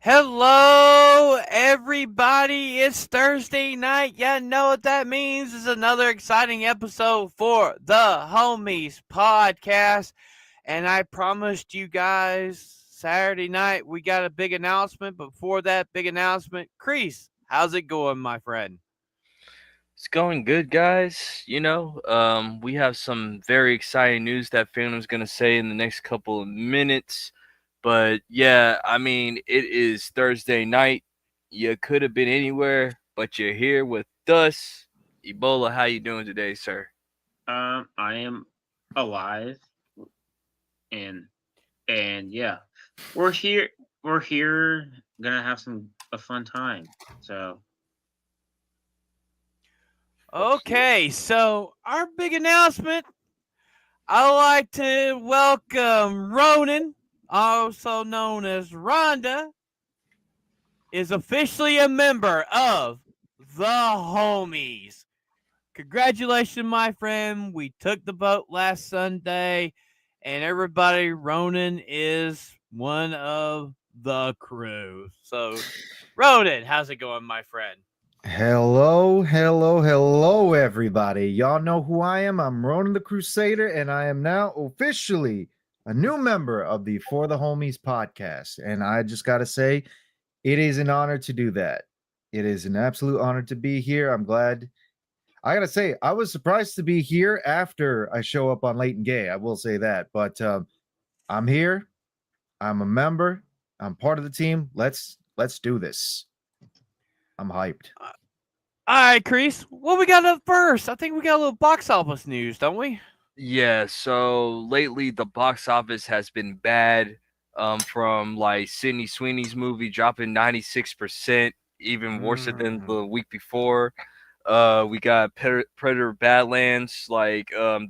Hello, everybody. It's Thursday night. You know what that means. It's another exciting episode for the Homies podcast. And I promised you guys Saturday night we got a big announcement. But before that big announcement, Kreese, how's it going, my friend? It's going good, guys. We have some very exciting news that Phantom's going to say in the next couple of minutes. But yeah, it is Thursday night. You could have been anywhere, but you're here with us. Ebola, how you doing today, sir? I am alive, and yeah, we're here. We're here, gonna have a fun time. So Okay, so our big announcement. I'd like to welcome Ronin, also known as Rhonda, is officially a member of the Homies. Congratulations, my friend. We took the vote last Sunday, and everybody, Ronin is one of the crew. So, Ronin, how's it going, my friend? Hello, everybody. Y'all know who I am. I'm RoninTheCrusader, and I am now officially a new member of the For the Homies podcast. And I just got to say, it is an honor to do that. It is an absolute honor to be here. I'm glad. I got to say, I was surprised to be here after I show up on Late and Gay. I will say that. But I'm here. I'm a member. I'm part of the team. Let's do this. I'm hyped. All right, Kreese, what we got up first? I think we got a little box office news, don't we? Yeah, so lately the box office has been bad. From like Sydney Sweeney's movie dropping 96%, even worse than the week before. We got Predator Badlands,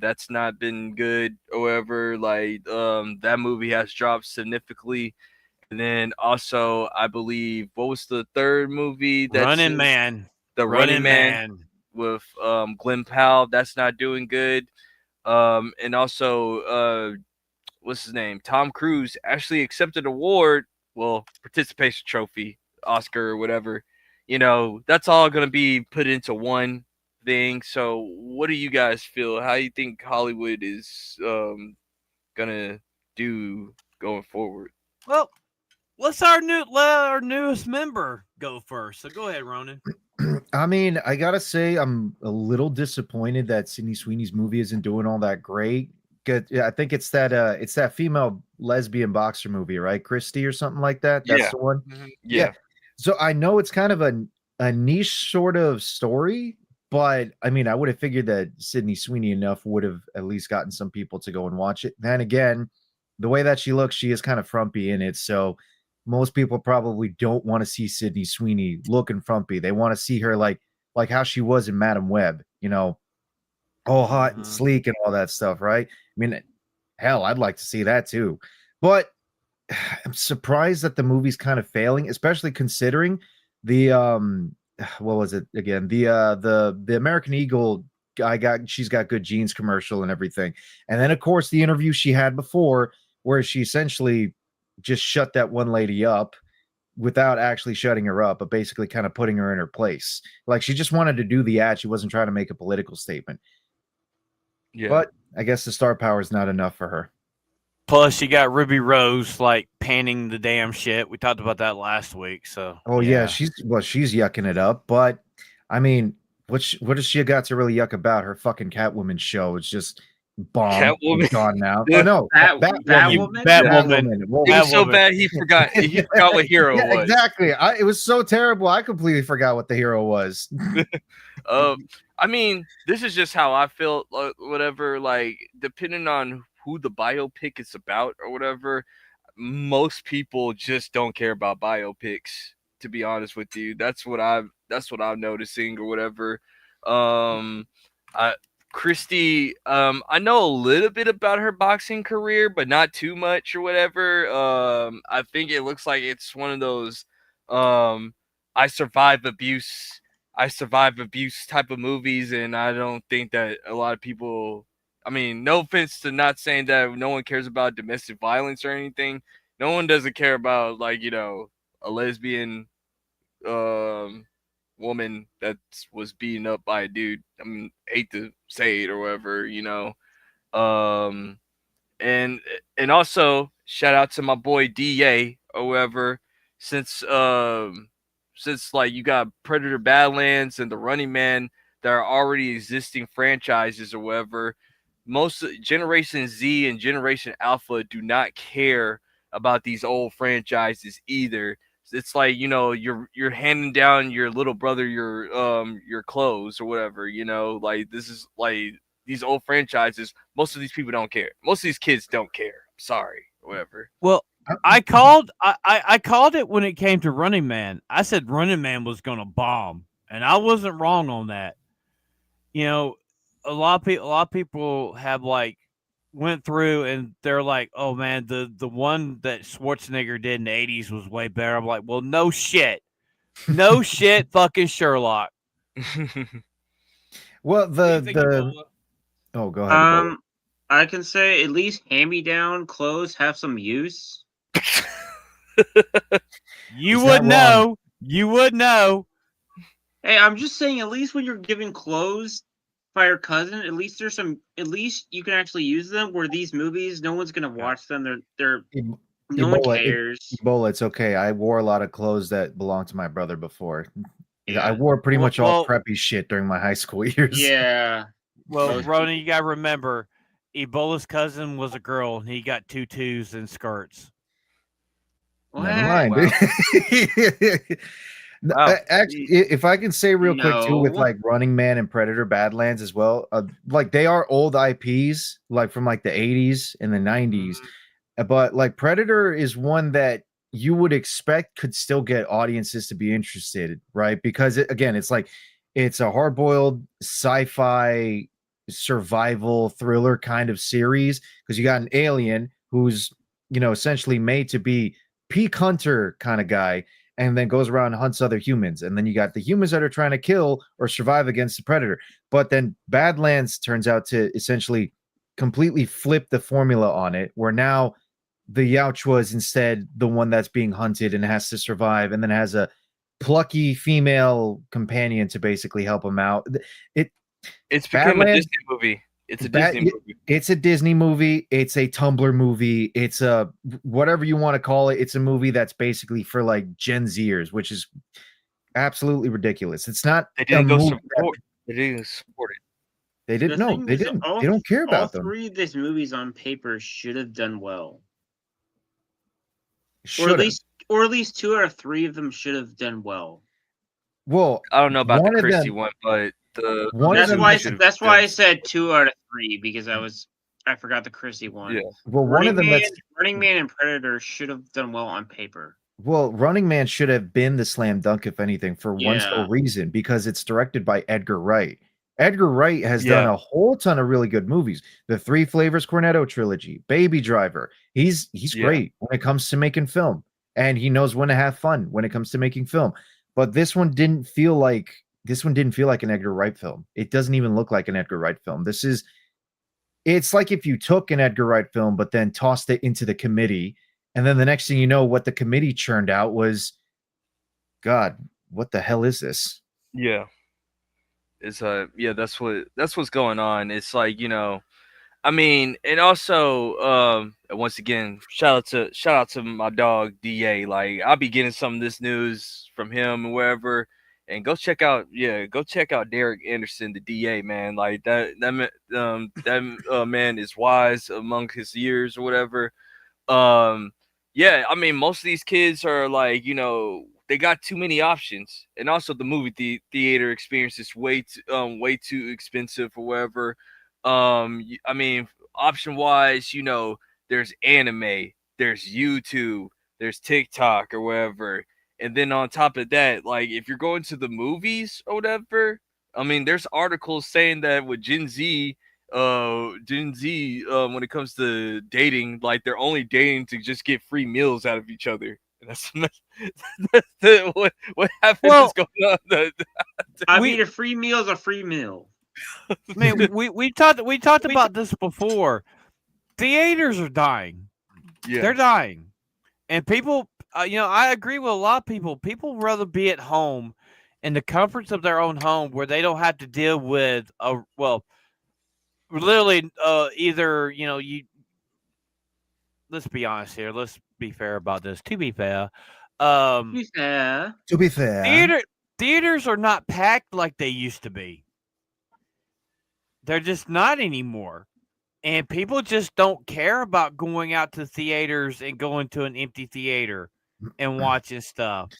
that's not been good. However, that movie has dropped significantly. And then also, I believe, what was the third movie? Running Man. The Running Man with Glenn Powell. That's not doing good. And also, what's his name? Tom Cruise actually accepted an award, well, participation trophy, Oscar or whatever. That's all going to be put into one thing. So, what do you guys feel? How do you think Hollywood is going to do going forward? Well, let our newest member go first. So go ahead, Ronan. I mean, I gotta say, I'm a little disappointed that Sydney Sweeney's movie isn't doing all that great. Good, yeah, I think it's that female lesbian boxer movie, right? Christie or something like that. That's Yeah. the one. Yeah. So I know it's kind of a niche sort of story, but I mean, I would have figured that Sydney Sweeney enough would have at least gotten some people to go and watch it. Then again, the way that she looks, she is kind of frumpy in it. So most people probably don't want to see Sydney Sweeney looking frumpy. They want to see her like how she was in Madam Web, all hot and sleek and all that stuff, right? I mean, hell, I'd like to see that too. But I'm surprised that the movie's kind of failing, especially considering the what was it again? The American Eagle she's got good genes commercial and everything. And then of course the interview she had before where she essentially just shut that one lady up without actually shutting her up, but basically kind of putting her in her place. Like she just wanted to do the ad. She wasn't trying to make a political statement. Yeah. But I guess the star power is not enough for her. Plus, you got Ruby Rose like panning the damn shit. We talked about that last week. So, Oh yeah, she's yucking it up. But I mean, what does she got to really yuck about? Her fucking Catwoman show is just bomb. Catwoman Gone now. Oh no, Batwoman. Batwoman. Well, It was so bad he forgot what hero yeah, was. exactly. It was so terrible. I completely forgot what the hero was. This is just how I felt. Whatever, like depending on who the biopic is about or whatever, most people just don't care about biopics. To be honest with you, that's what I'm noticing or whatever. I Christy, I know a little bit about her boxing career, but not too much or whatever. I think it looks like it's one of those I survive abuse type of movies, and I don't think that a lot of people. I mean, no offense to not saying that no one cares about domestic violence or anything. No one doesn't care about a lesbian woman that was beaten up by a dude. I mean, hate to say it or whatever, Um, and also shout out to my boy DA or whatever. Since like you got Predator Badlands and the Running Man that are already existing franchises or whatever, most Generation Z and Generation Alpha do not care about these old franchises either. It's like, you're handing down your little brother your clothes or whatever, like this is like these old franchises. Most of these people don't care. Most of these kids don't care. Sorry, whatever. Well, I called it when it came to Running Man. I said Running Man was going to bomb, and I wasn't wrong on that. A lot of people have like went through and they're like, "Oh man, the one that Schwarzenegger did in the 80s was way better." I'm like, "Well, no shit. No shit, fucking Sherlock." Well, the oh, go ahead. Ebola. I can say at least hand-me-down clothes have some use. You would know. You would know. Hey, I'm just saying, at least when you're giving clothes by your cousin, at least you can actually use them. Where these movies, no one's gonna watch them. They're no one cares. Ebola, it's okay. I wore a lot of clothes that belonged to my brother before. Yeah. I wore pretty much all preppy shit during my high school years. Yeah. Well, Ronan, you gotta remember, Ebola's cousin was a girl, and he got tutus and skirts. What? Never mind. Wow. Wow. Actually, if I can say real quick too, with like Running Man and Predator Badlands as well, like they are old IPs, like from like the 80s and the 90s, but like Predator is one that you would expect could still get audiences to be interested, right? Because again, it's like it's a hard-boiled sci-fi survival thriller kind of series, because you got an alien who's essentially made to be peak hunter kind of guy, and then goes around and hunts other humans. And then you got the humans that are trying to kill or survive against the predator. But then Badlands turns out to essentially completely flip the formula on it, where now the Yautja is instead the one that's being hunted and has to survive, and then has a plucky female companion to basically help him out. It's become a Disney movie. It's a Disney movie. It's a Disney movie. It's a Tumblr movie. It's a whatever you want to call it. It's a movie that's basically for like Gen Zers, which is absolutely ridiculous. It's not. They didn't go support. They didn't support it. They didn't. No, they didn't. They don't care about them. All three of these movies on paper should have done well. Or at least 2 out of 3 of them should have done well. Well, I don't know about the Chrissy one, but that's why I said 2 out of 3, because I forgot the Chrissy one. Yeah. Well, Running Man and Predator should have done well on paper. Well, Running Man should have been the slam dunk, if anything, for one sole reason, because it's directed by Edgar Wright. Edgar Wright has done a whole ton of really good movies. The Three Flavors Cornetto trilogy, Baby Driver. He's great when it comes to making film, and he knows when to have fun when it comes to making film. But this one didn't feel like an Edgar Wright film. It doesn't even look like an Edgar Wright film. It's like if you took an Edgar Wright film but then tossed it into the committee, and then the next thing you know, what the committee churned out was, God, what the hell is this? Yeah. It's that's what's going on. It's like, I mean, and also once again, shout out to my dog DA. Like, I'll be getting some of this news from him and wherever. And go check out Derek Anderson, the DA, man. Like that man is wise among his years or whatever. Yeah, I mean, most of these kids are like, they got too many options, and also the movie theater experience is way too expensive or whatever. I mean, option wise, there's anime, there's YouTube, there's TikTok or whatever, and then on top of that, like if you're going to the movies or whatever, I mean, there's articles saying that with Gen Z, when it comes to dating, like they're only dating to just get free meals out of each other. That's what happens. Well, going on. I mean, a free meal is a free meal. Man, we talked about this before. Theaters are dying. Yeah, they're dying, and people. I agree with a lot of people. People rather be at home in the comforts of their own home where they don't have to deal with literally either you. Let's be honest here. Let's be fair about this. To be fair, um, Yeah. To be fair, theaters are not packed like they used to be. They're just not anymore. And people just don't care about going out to theaters and going to an empty theater and watching stuff.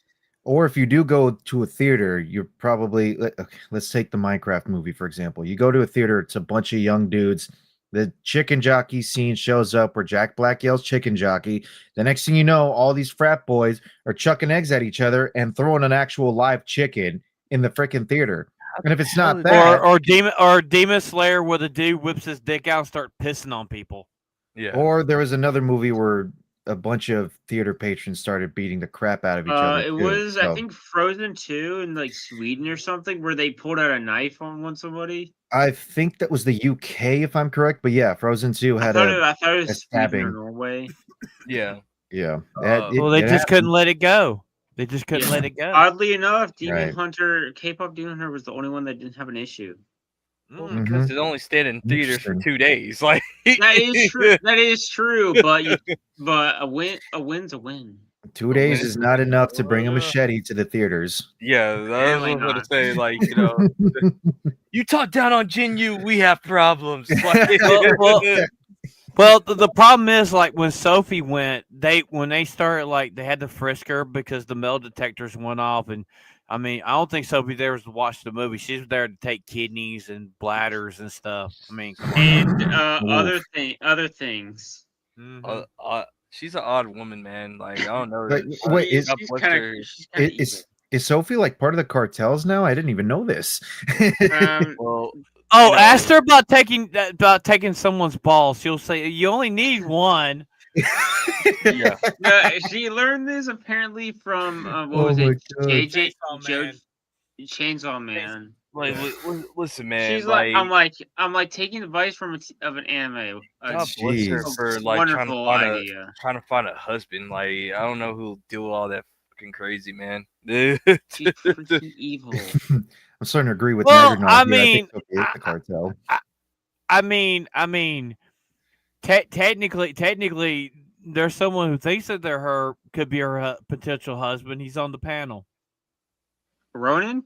or if you do go to a theater, you're probably okay, let's take the Minecraft movie for example. You go to a theater, it's a bunch of young dudes. The chicken jockey scene shows up where Jack Black yells chicken jockey. The next thing you know, all these frat boys are chucking eggs at each other and throwing an actual live chicken in the freaking theater. And if it's not that, or Demon Slayer where the dude whips his dick out and start pissing on people. Yeah. or there was another movie where a bunch of theater patrons started beating the crap out of each other. It was I think Frozen 2 in like Sweden or something where they pulled out a knife on somebody. I think that was the UK, if I'm correct. But yeah, Frozen 2 had I thought it a was Sweden or stabbing. Norway. Yeah. Yeah. Well, they just couldn't let it go. They just couldn't let it go. Oddly enough, Right. K-pop Demon Hunter was the only one that didn't have an issue. Well, because it only stayed in theaters for Interesting. 2 days. Like That is true. That is true. But a win's a win. 2 days is not enough to bring a machete to the theaters. Yeah, that was what I was Apparently gonna say. Like, you talk down on Jinyu, we have problems. Like, Well, the problem is like when Sophie went, when they started like they had to frisk her because the metal detectors went off, and I mean I don't think Sophie there was to watch the movie. She was there to take kidneys and bladders and stuff. I mean, come on. And other things. she's an odd woman, man. Like, I don't know. But wait, She's kinda is Sophie like part of the cartels now? I didn't even know this. Well, Oh, ask her about taking someone's balls. She'll say you only need one. yeah. No, she learned this apparently from what was Oh my it? God. JJ Chainsaw Man. Chainsaw Man. Like, listen, man. She's like, I'm like taking advice from of an anime. God bless her Jeez. for like Wonderful idea. trying to find a husband. Like, I don't know who'll do all that fucking crazy, man. She's freaking evil. I'm starting to agree with Well, Nagano I here. mean, think Sophie is the cartel. I mean, technically, there's someone who thinks that could be her potential husband. He's on the panel. Ronin?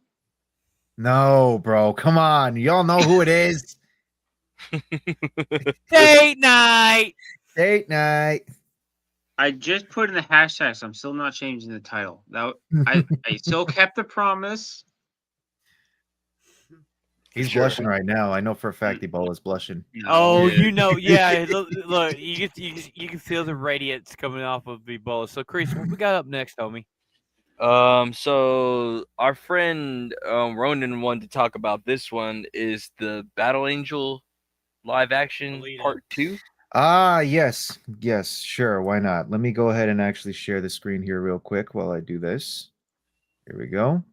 No, bro, come on. Y'all know who it is. Date night. Date night. I just put in the hashtag, so I'm still not changing the title. I still kept the promise. He's blushing right now. I know for a fact Ebola's blushing. Oh, yeah. Look, you can feel the radiance coming off of Ebola. So, Kreese, what we got up next, homie? So our friend Ronin wanted to talk about this one is the Battle Angel live action part 2. Yes, sure, why not? Let me go ahead and actually share the screen here real quick while I do this. Here we go.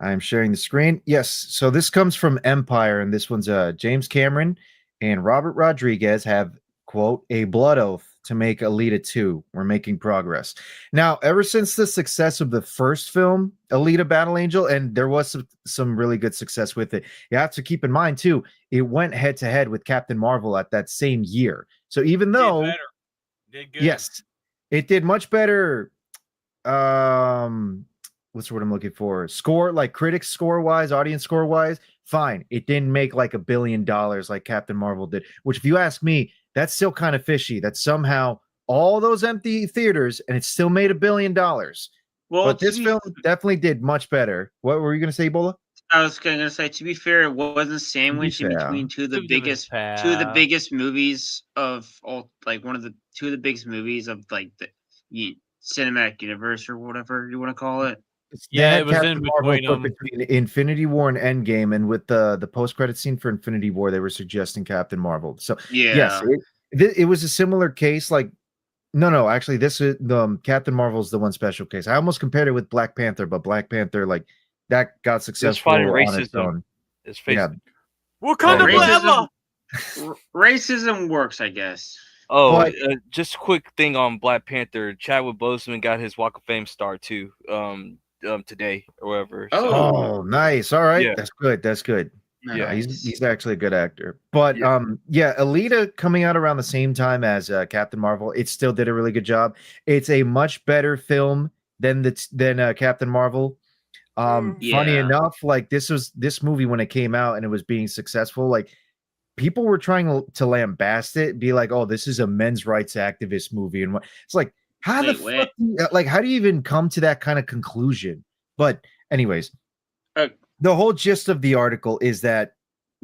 I'm sharing the screen. Yes, so this comes from Empire, and this one's James Cameron and Robert Rodriguez have, quote, a blood oath to make Alita 2. We're making progress. Now, ever since the success of the first film, Alita Battle Angel, and there was some really good success with it, you have to keep in mind, too, it went head-to-head with Captain Marvel at that same year. So even though... Did good. Yes, it did much better... what's the word I'm looking for? Score, like critics score wise, audience score wise, fine. It didn't make like $1 billion like Captain Marvel did, which if you ask me, that's still kind of fishy that somehow all those empty theaters and it still made $1 billion. Well, but this film definitely did much better. What were you going to say, Ebola? I was going to say, to be fair, it wasn't sandwiched in between two of the biggest movies of all, like two of the biggest movies of like the cinematic universe or whatever you want to call it. Yeah, it was in between Infinity War and Endgame, and with the post-credit scene for Infinity War, they were suggesting Captain Marvel. So yes, it was a similar case. Like, no, actually, this is the Captain Marvel is the one special case. I almost compared it with Black Panther, but Black Panther, like, that got successful on its own. It's facing Wakanda forever. Racism works, I guess. Oh, But just a quick thing on Black Panther. Chadwick Boseman got his Walk of Fame star too. Today or whatever. So oh, nice. All right, yeah, that's good. That's good. Yeah. No, he's Nice. actually a good actor. But Yeah. yeah, Alita coming out around the same time as Captain Marvel, it still did a really good job. It's a much better film than Captain Marvel. Funny Yeah. enough, like this movie when it came out and it was being successful, like people were trying to lambast it, be like, "Oh, this is a men's rights activist movie," and what it's like, how the Wait, fuck, what? like, how do you even come to that kind of conclusion? But anyways, Uh, the whole gist of the article is that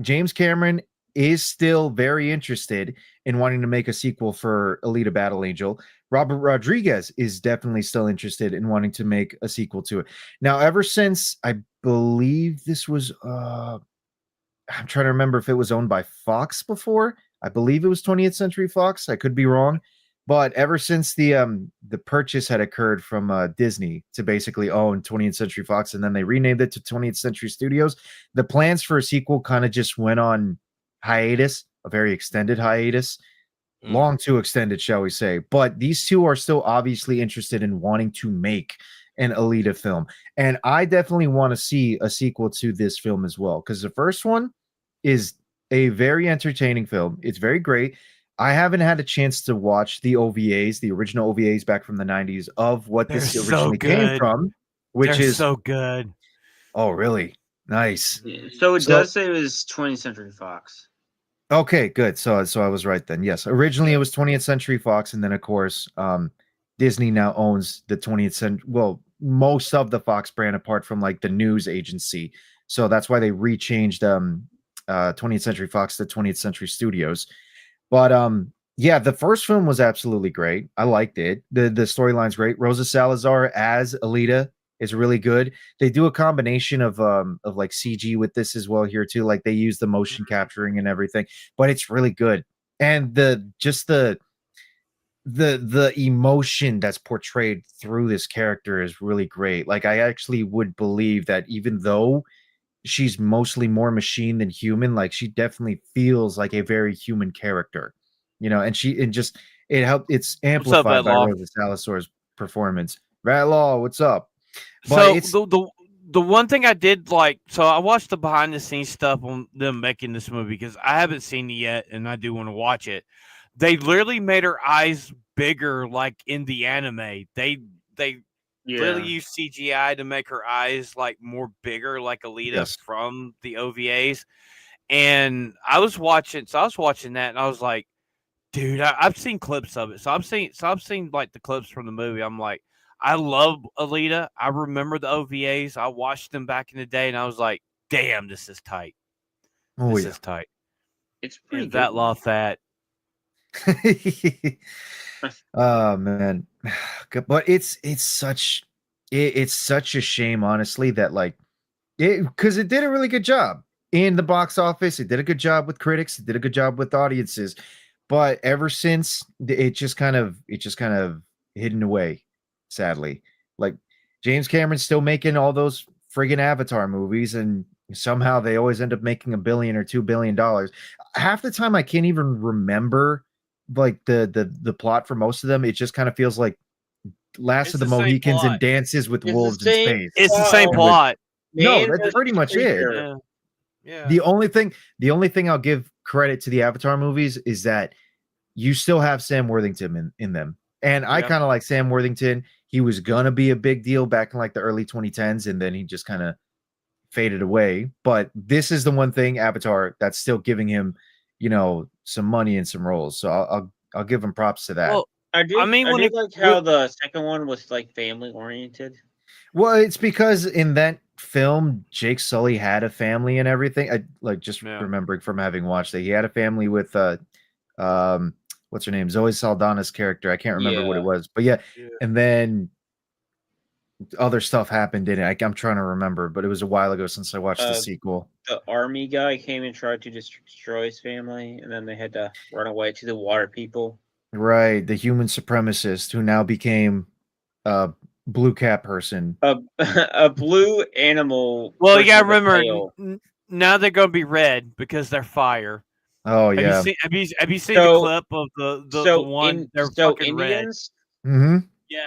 James Cameron is still very interested in wanting to make a sequel for Alita Battle Angel. Robert Rodriguez is definitely still interested in wanting to make a sequel to it. Now, ever since I believe this was I'm trying to remember if it was owned by Fox before. I believe it was 20th Century Fox. I could be wrong. But ever since the purchase had occurred from Disney to basically own 20th Century Fox, and then they renamed it to 20th Century Studios, the plans for a sequel kind of just went on hiatus, a very extended hiatus, long too extended, shall we say. But these two are still obviously interested in wanting to make an Alita film. And I definitely want to see a sequel to this film as well, because the first one is a very entertaining film. It's very great. I haven't had a chance to watch the OVAs, the original OVAs back from the 90s of what They're this so originally came good. from, which They're is, so good. oh, really? Nice. yeah. So it So, does say it was 20th Century Fox. okay, good. So I was right then. Yes, originally it was 20th Century Fox, and then of course, Disney now owns the 20th century. Well, most of the Fox brand, apart from like the news agency. So that's why they rechanged 20th Century Fox to 20th Century Studios. But yeah, the first film was absolutely great. I liked it. The storyline's great. Rosa Salazar as Alita is really good. They do a combination of like CG with this as well here too. Like they use the motion capturing and everything, but it's really good. And the emotion that's portrayed through this character is really great. Like I actually would believe that even though she's mostly more machine than human, like she definitely feels like a very human character, and just it's What's up, amplified by Bedlaw? Rosa Salazar's performance. Ratlaw, what's up? But So it's the one thing I did like, so I watched the behind the scenes stuff on them making this movie because I haven't seen it yet, and I do want to watch it. They literally made her eyes bigger, like in the anime. They literally Yeah. used CGI to make her eyes like more bigger, like Alita yes, from the OVAs. And I was watching that, and I was like, dude, I've seen clips of it. I've seen like the clips from the movie. I'm like, I love Alita. I remember the OVAs. I watched them back in the day, and I was like, damn, this is tight. oh This yeah. is tight. It's pretty And good. that law that. Oh man, but it's such a shame, honestly, that like because it did a really good job in the box office. It did a good job with critics. It did a good job with audiences. But ever since, it just kind of hidden away, sadly. Like James Cameron's still making all those friggin' Avatar movies, and somehow they always end up making $1 billion or $2 billion. Half the time, I can't even remember like the plot for most of them. It just kind of feels like Last It's of the the same Mohicans and plot. Dances with It's the Wolves in same Space. It's the plot same of plot. No, man that's versus pretty much it. creature. Yeah. Yeah. The only thing I'll give credit to the Avatar movies is that you still have Sam Worthington in them. And I Yep. kind of like Sam Worthington. He was gonna be a big deal back in like the early 2010s, and then he just kind of faded away. But this is the one thing, Avatar, that's still giving him, some money and some roles. So I'll give him props to that. Well, I I did. mean, I when did it like how the second one was like family oriented. Well, it's because in that film, Jake Sully had a family and everything. I like just yeah. remembering from having watched it. He had a family with what's her name? Zoe Saldana's character. I can't remember what it Yeah. was. But yeah, Yeah. and then other stuff happened in it. I'm trying to remember, but it was a while ago since I watched the sequel. The army guy came and tried to destroy his family, and then they had to run away to the water people. Right, the human supremacist who now became a blue cat person. A blue animal. Well, you person gotta with a remember tail. now they're gonna be red because they're fire. Oh Have yeah. you seen the So- clip of the one they're fucking red? Indians. Mm-hmm. Yeah.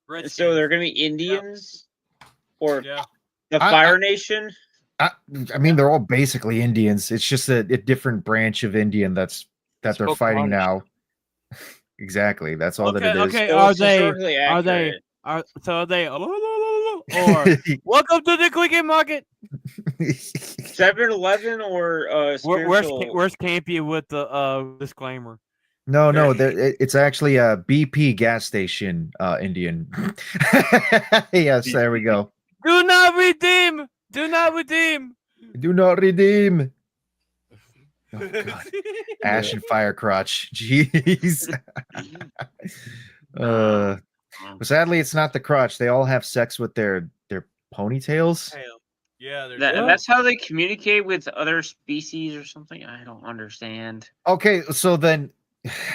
Redskins. So they're gonna be Indians, or Yeah. the I- Fire Nation. I mean, they're all basically Indians. It's just a different branch of Indian that they're fighting Pocahontas. now. Exactly. That's all that Okay, it is. okay. So Are it's they? historically Are they? accurate. Are they? Or welcome to the Quickie Market. 7-Eleven or spiritual. Where's Campy with the disclaimer? No, it's actually a BP gas station Indian. Yes, there we go. Do not redeem. Do not redeem. Do not redeem. Oh, God. Ash and fire crotch. Jeez. But sadly, it's not the crotch. They all have sex with their ponytails. Yeah, That's how they communicate with other species or something. I don't understand. Okay, so then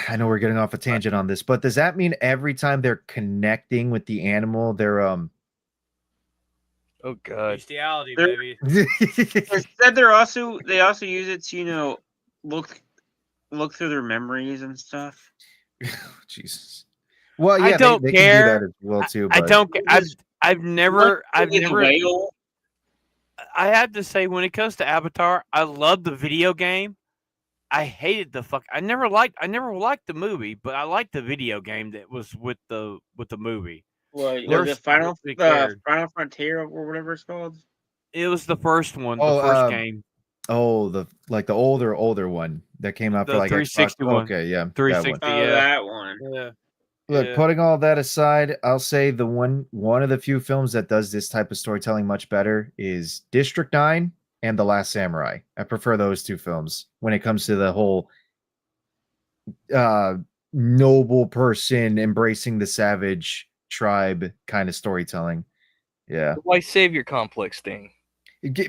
I know we're getting off a tangent on this, but does that mean every time they're connecting with the animal, they're Oh god. bestiality, They're- baby. Instead, they also use it to look through their memories and stuff. Jesus. Well, yeah, I don't they care. can do that as well too. I But don't. I've never. Like the whale. I have to say, when it comes to Avatar, I love the video game. I hated the fuck. I never liked the movie, but I liked the video game that was with the movie. Well, There's the final really cared. final frontier or whatever it's called. It was the first one, Oh, the first game. oh, the older one that came out The for like Xbox. 360 one. Okay, yeah, that 360. one. Oh, Yeah. that one. Yeah. Look, Yeah. putting all that aside, I'll say the one of the few films that does this type of storytelling much better is District 9 and The Last Samurai. I prefer those two films when it comes to the whole noble person embracing the savage tribe kind of storytelling. Yeah. The white savior complex thing.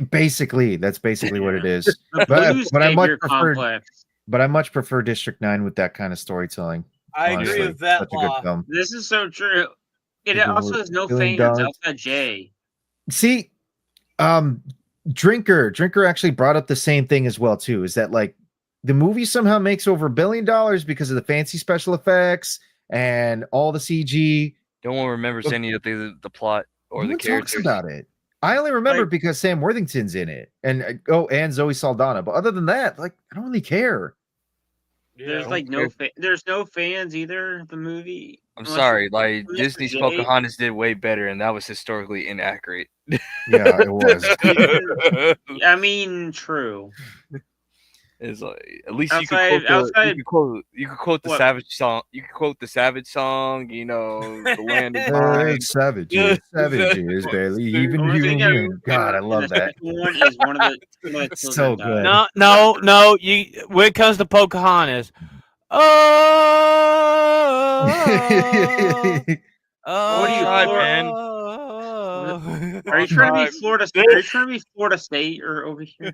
Basically, that's basically what it is. The But Blue I much Savior prefer complex. but I much prefer District 9 with that kind of storytelling. I Honestly, agree with that such a good law. film. This is so true. It People also were has no stealing fans dogs. outside Jay. See, Drinker actually brought up the same thing as well too. Is that like the movie somehow makes over $1 billion because of the fancy special effects and all the CG. No one remembers any of the plot or No the one talks characters. about it. I only remember because Sam Worthington's in it, and and Zoe Saldana. But other than that, like I don't really care. There's like there's no fans either of the movie. I'm Unless sorry, you're- like unless Disney's you're gay. Pocahontas did way better, and that was historically inaccurate. Yeah, it was. I mean, true. It's like at least Outside- you could outside- quote the What? Savage song. You could quote the Savage song. You know, the land is mine. Savages, barely even Only thing I human. God, I love that. One is one of the So children good. died. No. You when it comes to Pocahontas, What do you try, Florida- man? Are you trying to be Florida? Are you trying to be Florida State or over here?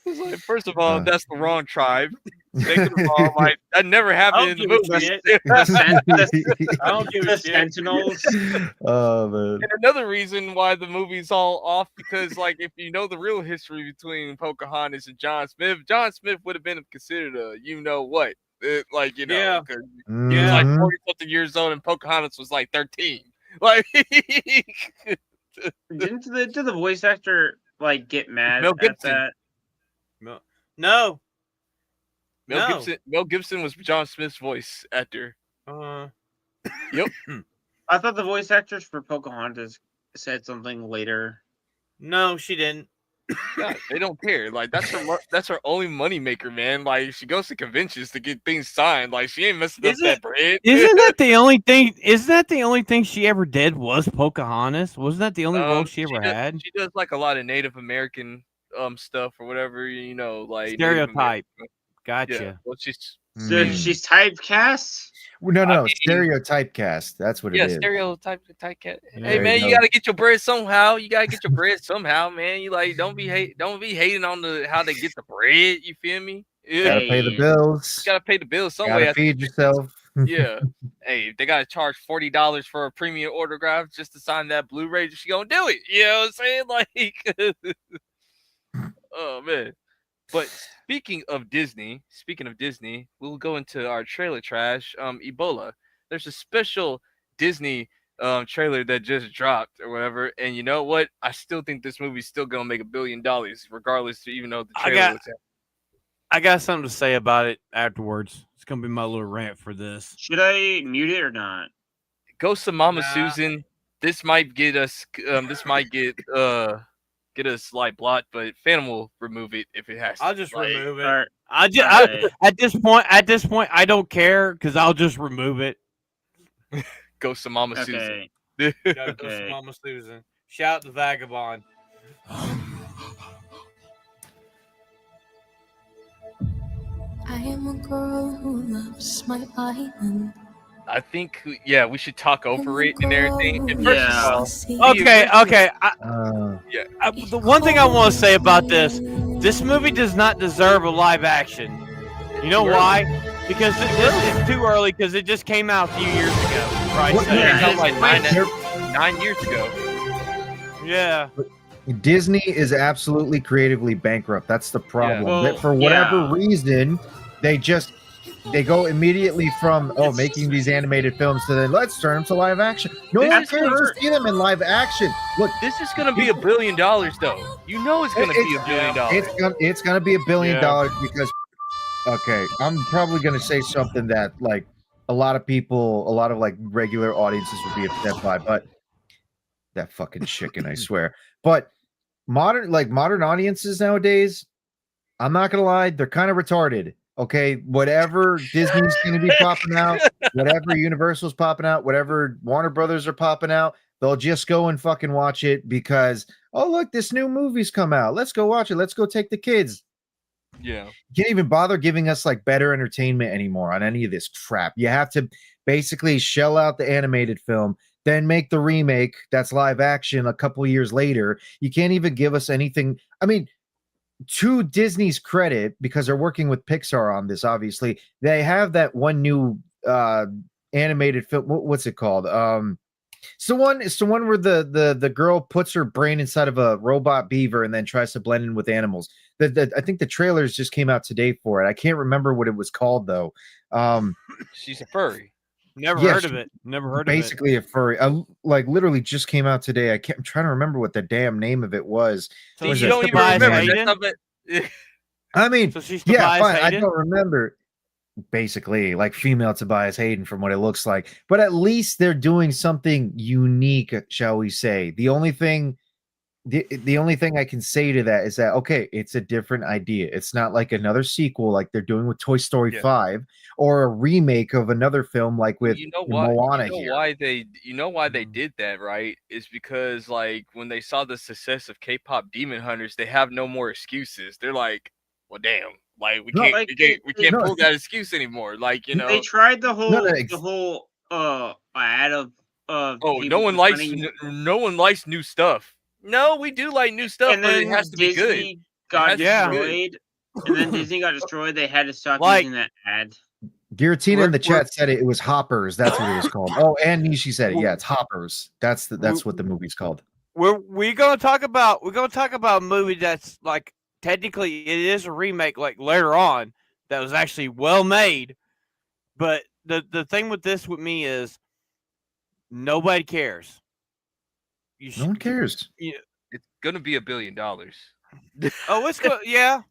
It's like, first of all, Uh. that's the wrong tribe. Second of all, like that never happened in the give a movie. shit. I don't give a the shit. Sentinels. Oh man. And another reason why the movie's all off because, like, if you know the real history between Pocahontas and John Smith would have been considered a what, like Yeah. 'cause he was like Mhm. 40 something years old and Pocahontas was like 13. Like, Did the voice actor like get mad Mel at Gibson. that? No. Mel Gibson was John Smith's voice actor. I thought the voice actors for Pocahontas said something later. No, she didn't. God, they don't care. Like that's her only money maker, man. Like she goes to conventions to get things signed. Like she ain't messing up Isn't that bread. Isn't that the only thing? Isn't that the only thing she ever did was Pocahontas? Wasn't that the only role she ever had? She does like a lot of Native American stuff or whatever, like Native Stereotype. American- Gotcha. Yeah. Well, she's So she's typecast. No, I mean- stereotype cast. That's what it is. stereotype type. Yeah, Hey there man, you you go. gotta get your bread somehow. You gotta get your bread somehow, man. You like don't be hating on how they get the bread. You feel me? Yeah. Gotta pay the bills. You gotta pay the bills some way. Gotta feed yourself. Yeah. Hey, if they gotta charge $40 for a premium autograph just to sign that Blu-ray, she gonna do it. You know what I'm saying? Like, oh man. But speaking of Disney, we'll go into our trailer trash. Ebola. There's a special Disney trailer that just dropped or whatever, and you know what? I still think this movie's still gonna make $1 billion, regardless. Even though the trailer was. I got something to say about it afterwards. It's gonna be my little rant for this. Should I mute it or not? Ghost of Mama Susan. This might get us. This might get us like blocked, but Phantom will remove it if it has to. I'll just remove it. Or, At this point, I don't care because I'll just remove it. Ghost of Mama Susan. okay. Ghost of Mama Susan. Shout the vagabond. I am a girl who loves my island. I think, we should talk over it and everything. And first of Yeah. all, Okay. The one thing I want to say about this movie does not deserve a live action. You know why? Because it's too early. Because it just came out a few years ago. Right? What- So, it came out Yeah. like 9 years ago. yeah. Disney is absolutely creatively bankrupt. That's the problem. Well, That for whatever reason, they go immediately from making these animated films to then let's turn them to live action. No one cares to see them in live action. Look, This is gonna be $1 billion, though. You know it's gonna be $1 billion. it's gonna be $1 billion because I'm probably gonna say something that like a lot of like regular audiences would be upset by, but that fucking chicken, I swear. But modern audiences nowadays, I'm not gonna lie, they're kind of retarded. Okay, whatever Disney's gonna be popping out, whatever Universal's popping out, whatever Warner Brothers are popping out, they'll just go and fucking watch it because look, this new movie's come out. Let's go watch it. Let's go take the kids. Yeah. You can't even bother giving us like better entertainment anymore on any of this crap. You have to basically shell out the animated film, then make the remake that's live action a couple years later. You can't even give us anything. I mean, to Disney's credit, because they're working with Pixar on this, obviously, they have that one new animated film. What's it called? It's the one where the girl puts her brain inside of a robot beaver and then tries to blend in with animals. I think the trailers just came out today for it. I can't remember what it was called though. She's a furry. Never heard of it. Basically a furry. Like literally just came out today. I'm trying to remember what the damn name of it was. So You she's don't even Tobias remember. Hayden? That's not it. I mean, So she's yeah, Tobias fine. I Hayden? don't remember. Basically, like female Tobias Hayden from what it looks like. But at least they're doing something unique, shall we say. The only thing I can say to that is that okay, it's a different idea. It's not like another sequel like they're doing with Toy Story 5 or a remake of another film like with Moana here. Why they did that, right? Is because like when they saw the success of K-pop Demon Hunters, they have no more excuses. They're like, well, damn, like we can't pull that excuse anymore. Like they tried the whole ad of no one likes new stuff. No, we do like new stuff, and but then it has to Disney be good. got destroyed, and then Disney got destroyed. They had to stop using that ad. Guillotina in the chat said it was Hoppers. That's what it was called. Oh, and Nishi said it. Yeah, it's Hoppers. That's what the movie's called. We're gonna talk about a movie that's like technically it is a remake like later on that was actually well made, but the thing with me is nobody cares. No one cares. It's gonna be $1 billion. Oh, it's good. Yeah.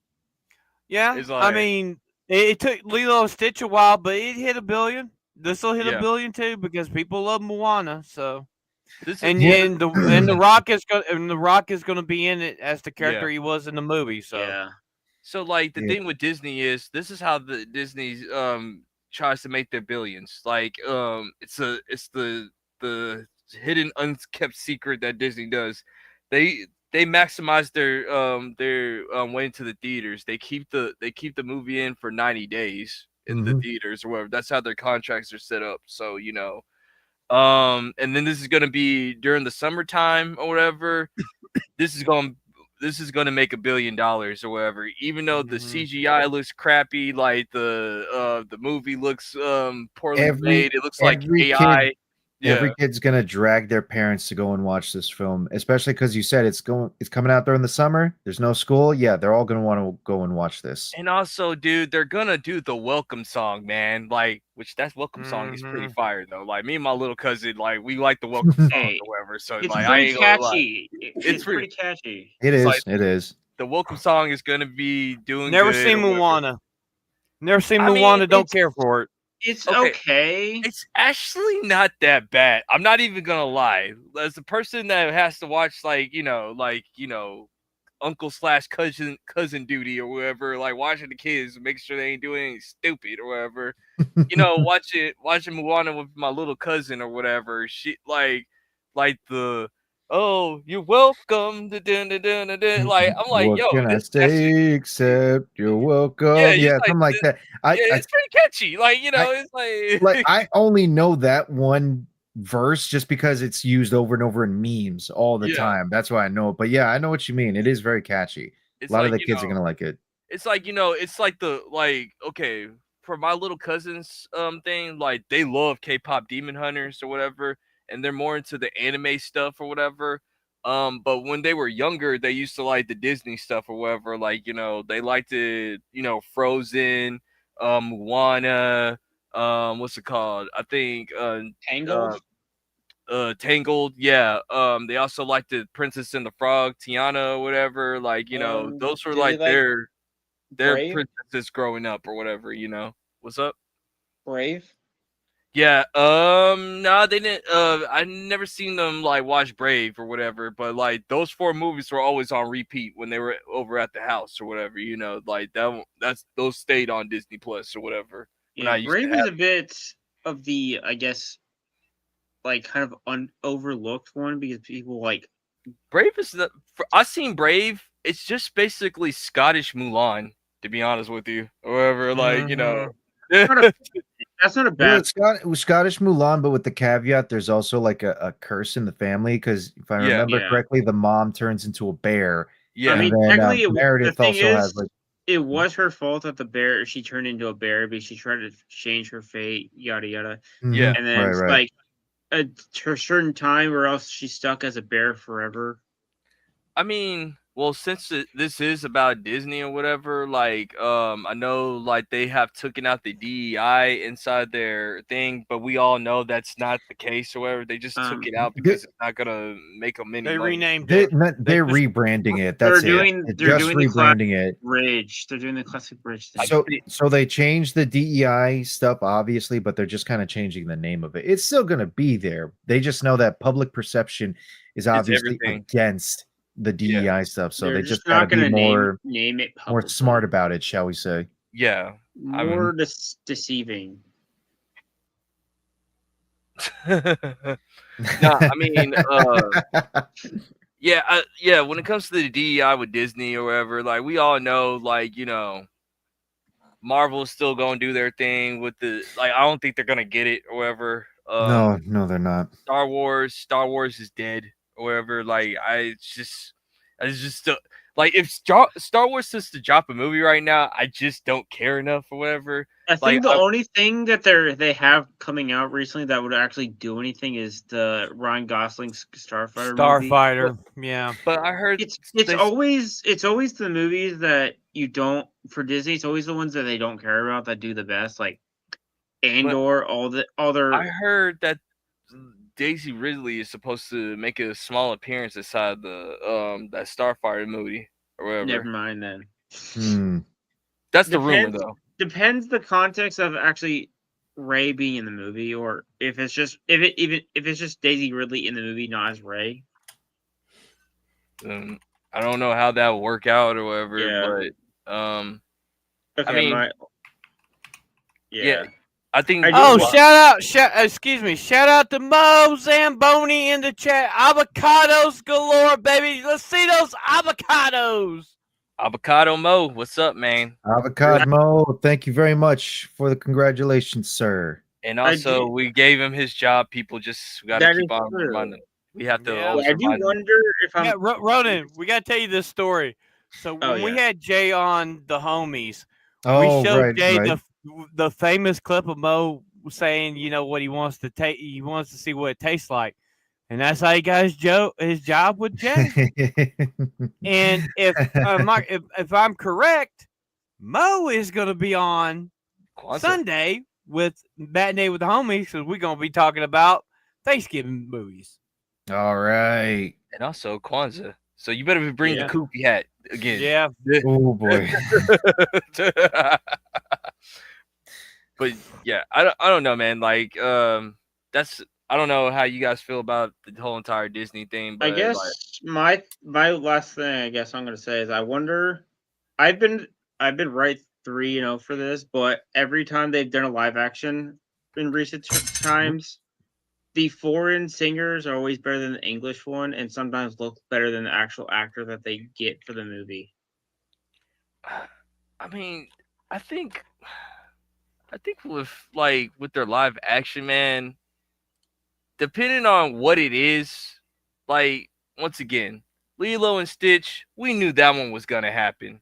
It's like, I mean, it took Lilo and Stitch a while, but it hit $1 billion. This will hit $1 billion too because people love Moana. So, the Rock is going to be in it as the character he was in the movie. So, So like the thing with Disney is this is how the Disney tries to make their billions. Like it's the hidden unkept secret that Disney does. They maximize their way into the theaters. They keep the movie in for 90 days in the theaters or whatever. That's how their contracts are set up. So and then this is gonna be during the summertime or whatever. This is gonna make $1 billion or whatever. Even though the CGI looks crappy, like the movie looks poorly made. It looks like AI. Every kid's gonna drag their parents to go and watch this film, especially because you said it's coming out during the summer. There's no school. Yeah, they're all gonna want to go and watch this. And also, dude, they're gonna do the welcome song, man. Like, which that welcome song is pretty fire though. Like me and my little cousin, like we like the welcome song or whatever. So it's like, pretty I ain't gonna lie. catchy. It's pretty catchy. It is. Like, it is. The welcome song is gonna be doing. Never good seen or whatever. Moana. Never seen Moana. Don't care for it. It's okay. It's actually not that bad. I'm not even gonna lie. As a person that has to watch, like uncle / cousin duty or whatever, like watching the kids, make sure they ain't doing anything stupid or whatever. Watching Moana with my little cousin or whatever. She like the. Oh, you're welcome. Like I'm like, what yo, can I say except you're welcome? Yeah, something like that. It's pretty catchy. Like it's like I only know that one verse just because it's used over and over in memes all the time. That's why I know it. But yeah, I know what you mean. It is very catchy. A lot of the kids are gonna like it. It's like it's like okay, for my little cousins thing, like they love K-pop Demon Hunters or whatever. And they're more into the anime stuff or whatever. But when they were younger, they used to like the Disney stuff or whatever. Like, they liked it, Frozen, Moana, what's it called? I think Tangled. Tangled, yeah. They also liked the Princess and the Frog, Tiana or whatever. Like, those were like their princesses growing up or whatever, What's up? Brave? Yeah, no, they didn't. I never seen them like watch Brave or whatever, but like those 4 movies were always on repeat when they were over at the house or whatever. Like those stayed on Disney Plus or whatever. Yeah, Brave is a bit of the, I guess, like kind of overlooked one because people like Brave is I seen Brave. It's just basically Scottish Mulan, to be honest with you, or whatever. Like That's not a bad. It was Scottish Mulan, but with the caveat, there's also like a curse in the family because if I remember correctly, the mom turns into a bear. Yeah, I mean, then, technically, Meredith the thing also is, has like it was her fault that the bear she turned into a bear because she tried to change her fate, yada yada. Yeah, and then it's like a certain time, or else she's stuck as a bear forever. I mean, well, since this is about Disney or whatever, like, I know, like, they have taken out the DEI inside their thing, but we all know that's not the case or whatever. They just took it out because it's not gonna make them any money. Renamed it. They're rebranding it. That's they're doing rebranding it. Bridge. They're doing the classic bridge thing. So they changed the DEI stuff, obviously, but they're just kind of changing the name of it. It's still gonna be there. They just know that public perception is obviously against the DEI stuff, so they just gotta be more name it more smart about it, shall we say? Yeah, more deceiving. No, I mean, yeah. When it comes to the DEI with Disney or whatever, like we all know, like Marvel's still gonna do their thing with the like. I don't think they're gonna get it or whatever. No, they're not. Star Wars is dead. Or whatever, like I just like if Star Wars is to drop a movie right now, I just don't care enough or whatever. I think the only thing that they have coming out recently that would actually do anything is the Ryan Gosling Starfighter movie. Yeah. But I heard it's always the movies that you don't for Disney. It's always the ones that they don't care about that do the best, like Andor, all their. I heard that Daisy Ridley is supposed to make a small appearance inside the that Starfighter movie or whatever. Never mind then. That's the rumor though. Depends the context of actually Rey being in the movie, or if it's just if it's just Daisy Ridley in the movie, not as Rey. I don't know how that will work out or whatever, but okay, I mean, yeah. I think. Shout out to Mo Zamboni in the chat. Avocados galore, baby. Let's see those avocados. Avocado Mo, what's up, man? Avocado Mo, thank you very much for the congratulations, sir. And also, we gave him his job. People just got to keep on reminding. We have to. I do wonder if I'm. Yeah, Ronan, we got to tell you this story. So when we had Jay on the homies, we showed Jay the famous clip of Mo saying, what he wants to take. He wants to see what it tastes like, and that's how he got his job with Jay. And if I'm correct, Mo is going to be on Kwanzaa. Sunday with Matinee with the Homies, because we're going to be talking about Thanksgiving movies. All right. And also Kwanzaa. So you better bring the Koopy hat again. Yeah. Oh boy. But yeah, I don't know, man. Like, that's, I don't know how you guys feel about the whole entire Disney thing. But I guess my last thing I guess I'm gonna say is I wonder. I've been right 3-0 for this, but every time they've done a live action in recent times, the foreign singers are always better than the English one, and sometimes look better than the actual actor that they get for the movie. I mean, I think with their live action, man, depending on what it is, like, once again, Lilo and Stitch, we knew that one was gonna happen.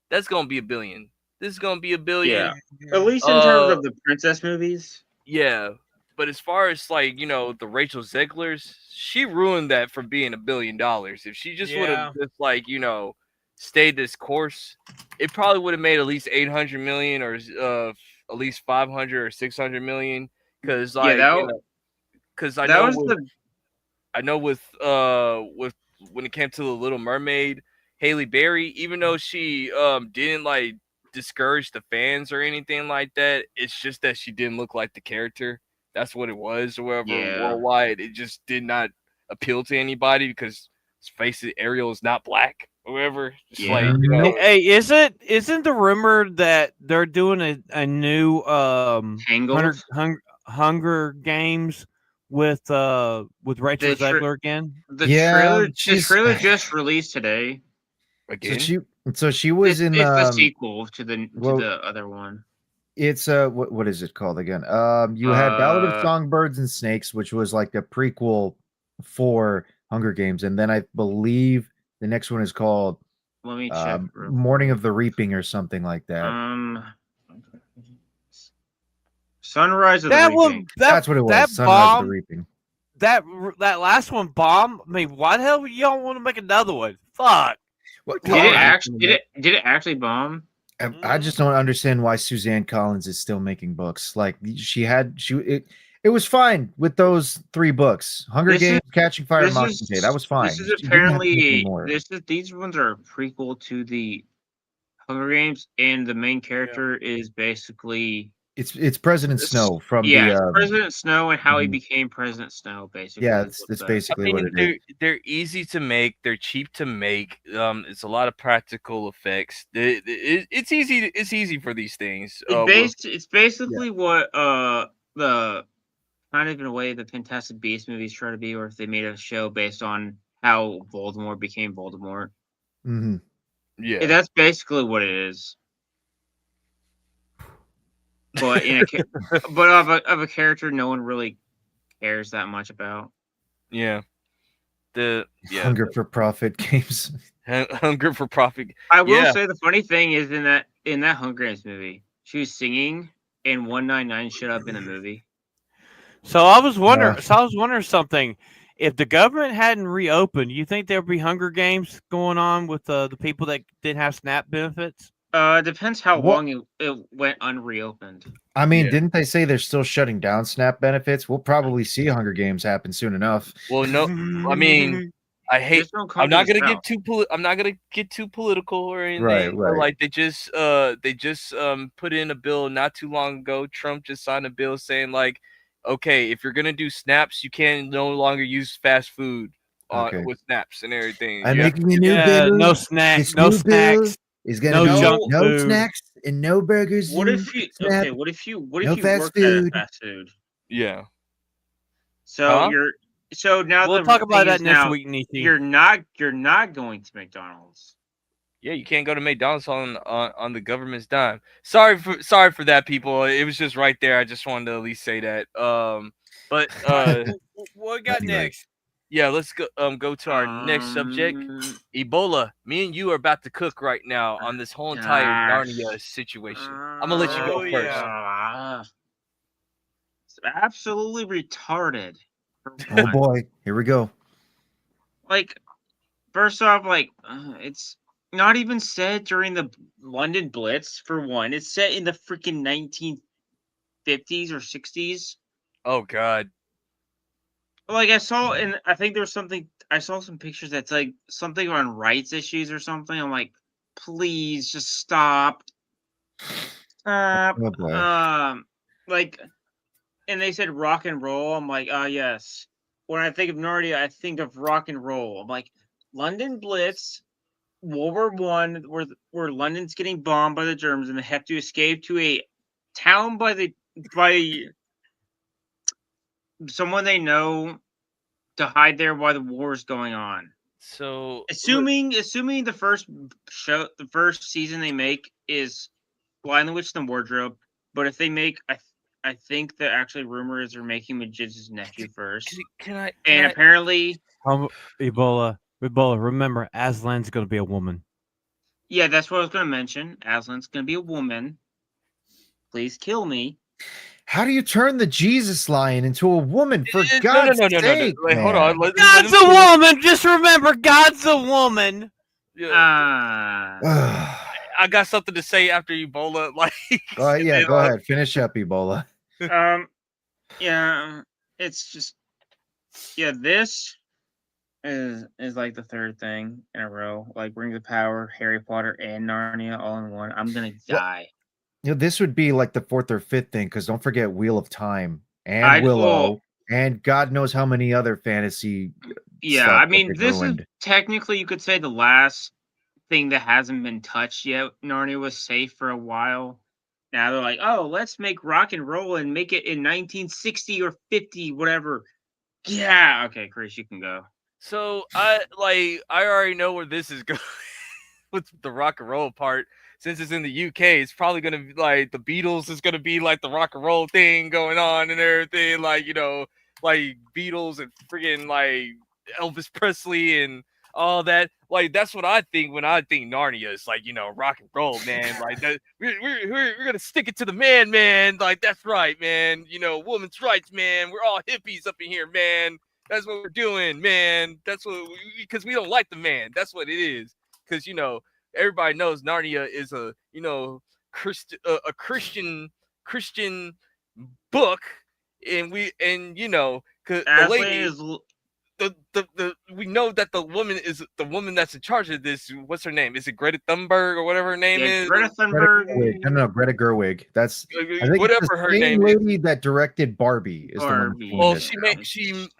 That's gonna be $1 billion. This is gonna be $1 billion. Yeah, at least in terms of the princess movies. Yeah, but as far as like the Rachel Zegler's, she ruined that from being $1 billion. If she just would have just stayed this course, it probably would have made at least 800 million or at least 500 or 600 million. Because I know with when it came to the Little Mermaid, Halle Berry, even though she didn't like discourage the fans or anything like that, it's just that she didn't look like the character. That's what it was. Or whatever, worldwide, it just did not appeal to anybody because, let's face it, Ariel is not black. Or whatever. Hey, isn't the rumor that they're doing a new Hunger Games with Rachel Zegler again? The trailer just released today. Again? So she was in the sequel to the other one. It's what is it called again? You had Ballad of Songbirds and Snakes, which was like a prequel for Hunger Games, and then I believe the next one is called Let me check. Morning of the Reaping or something like that. Sunrise of the Reaping. That's what it was. Sunrise of the Reaping. That last one bombed. I mean, why the hell you don't want to make another one? Fuck. Did it actually bomb? I just don't understand why Suzanne Collins is still making books. Like it was fine with those 3 books. Hunger Games, Catching Fire, and Mockingjay. That was fine. This is apparently these ones are a prequel to the Hunger Games, and the main character is basically it's President Snow from President Snow and how he became President Snow. Basically, yeah, it's basically what it is. They're easy to make. They're cheap to make. It's a lot of practical effects. It's easy. It's easy for these things. It's basically what the kind of in a way the Fantastic Beasts movies try to be, or if they made a show based on how Voldemort became Voldemort. Mm-hmm. Yeah, that's basically what it is. But of a character no one really cares that much about. Yeah. Hunger for Profit games. Hunger for Profit. I will say the funny thing is in that Hunger Games movie, she was singing and 199 showed up in the movie. So I was wondering something. If the government hadn't reopened, you think there'd be Hunger Games going on with the people that didn't have SNAP benefits? Depends how long it went unreopened. I mean, didn't they say they're still shutting down SNAP benefits? We'll probably see Hunger Games happen soon enough. Well, no, I mean, I'm not gonna get too political or anything. Right. Like they just put in a bill not too long ago. Trump just signed a bill saying like, okay, if you're gonna do snaps, you can no longer use fast food with snaps and everything. I'm making a new bill. No snacks. No snacks. Is gonna no snacks and no burgers. What if you work at fast food? Yeah. So now we'll talk about that next week, Nietzsche. You're not going to McDonald's. Yeah, you can't go to McDonald's on the government's dime. Sorry for that, people. It was just right there. I just wanted to at least say that. But what we got next? Yeah, let's go to our next subject. Ebola. Me and you are about to cook right now on this whole entire Narnia situation. I'm gonna let you go first. absolutely retarded. Oh boy, here we go. Like, first off, like it's not even set during the London Blitz. For one, it's set in the freaking 1950s or 60s. Oh God. Like I saw, and I think there's something. I saw some pictures that's like something on rights issues or something. I'm like, please just stop. Stop. Oh boy. Like, and they said rock and roll. I'm like, yes. When I think of Narnia, I think of rock and roll. I'm like, London Blitz, World War One, where London's getting bombed by the Germans, and they have to escape to a town by someone they know to hide there while the war is going on. So Assuming the first season they make is Lion the Witch and the Wardrobe, but if they make, I think the actually rumor is they're making Magician's Nephew first, and apparently, Ebola. Remember, Aslan's gonna be a woman. yeah, that's what I was going to mention. Aslan's going to be a woman. Please kill me. How do you turn the Jesus lion into a woman? For God's sake, Wait, hold on. God's a woman. Just remember, God's a woman. Yeah. I got something to say after Ebola. Like, yeah, go ahead. Finish up, Ebola. Yeah, it's just, yeah, this is like the third thing in a row. Like Rings of Power, Harry Potter, and Narnia all in one. I'm gonna die. You know, this would be like the fourth or fifth thing, because don't forget Wheel of Time and Willow, and God knows how many other fantasy. Yeah, I mean, this is technically, you could say, the last thing that hasn't been touched yet. Narnia was safe for a while. Now they're like, oh, let's make rock and roll and make it in 1960 or 50, whatever. Yeah, okay, Chris, you can go. So I already know where this is going with the rock and roll part. Since it's in the UK, it's probably gonna be like the Beatles is gonna be like the rock and roll thing going on and everything, like, you know, like Beatles and freaking like Elvis Presley and all that. Like, that's what I think when I think Narnia is, like, you know, rock and roll, man. Like, that we're gonna stick it to the man. Like, that's right, man. You know, women's rights, man. We're all hippies up in here, man. That's what we're doing, man. That's what, because we don't like the man. That's what it is. Because, you know, everybody knows Narnia is a, you know, a Christian book, and you know, because the lady is we know that the woman that's in charge of this. What's her name? Is it Greta Thunberg or whatever her name is? Greta Thunberg. No, Greta Gerwig. That's I think whatever it's the her same name lady that directed Barbie. Is Barbie. The one well,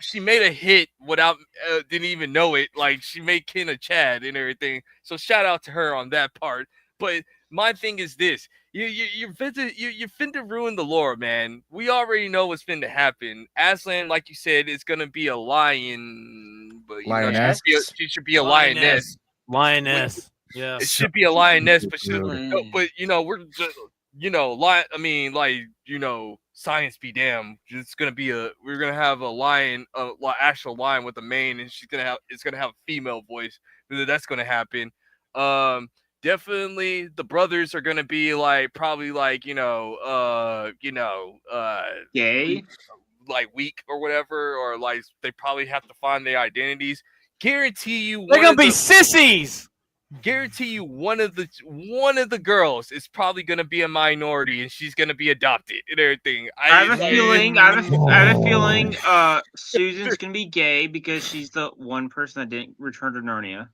she made a hit without didn't even know it. Like, she made Ken a Chad and everything. So shout out to her on that part. But my thing is this: you're finna ruin the lore, man. We already know what's finna happen. Aslan, like you said, is gonna be a lion, but you know, she should be a lioness. Lioness. Yeah. It should be a lioness, but you know, we're just, you know, I mean, like, you know, science be damned. It's gonna be we're gonna have a lion, actual lion with a mane, and it's gonna have a female voice. That's gonna happen. Definitely the brothers are gonna be like, probably like, gay, like weak or whatever, or like they probably have to find their identities. Guarantee you they're gonna be sissies. Guarantee you one of the girls is probably gonna be a minority, and she's gonna be adopted and everything. I have a feeling Susan's gonna be gay because she's the one person that didn't return to Narnia.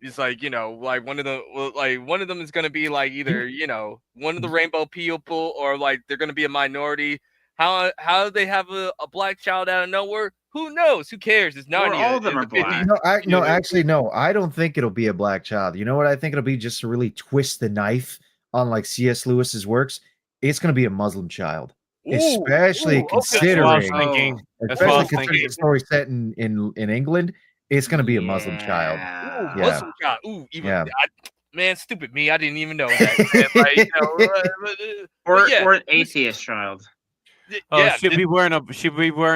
It's like, you know, like one of them is gonna be like either, you know, one of the rainbow people, or like they're gonna be a minority. How they have a black child out of nowhere? Who knows? Who cares? It's Narnia. All of them are black. No, I don't think it'll be a black child. You know what I think it'll be? Just to really twist the knife on like C.S. Lewis's works. It's going to be a Muslim child, especially considering the story set in England. It's going to be a Muslim child. Muslim child. Man, stupid me. I didn't even know that. Like, you know, or an atheist child. Oh, she'd be wearing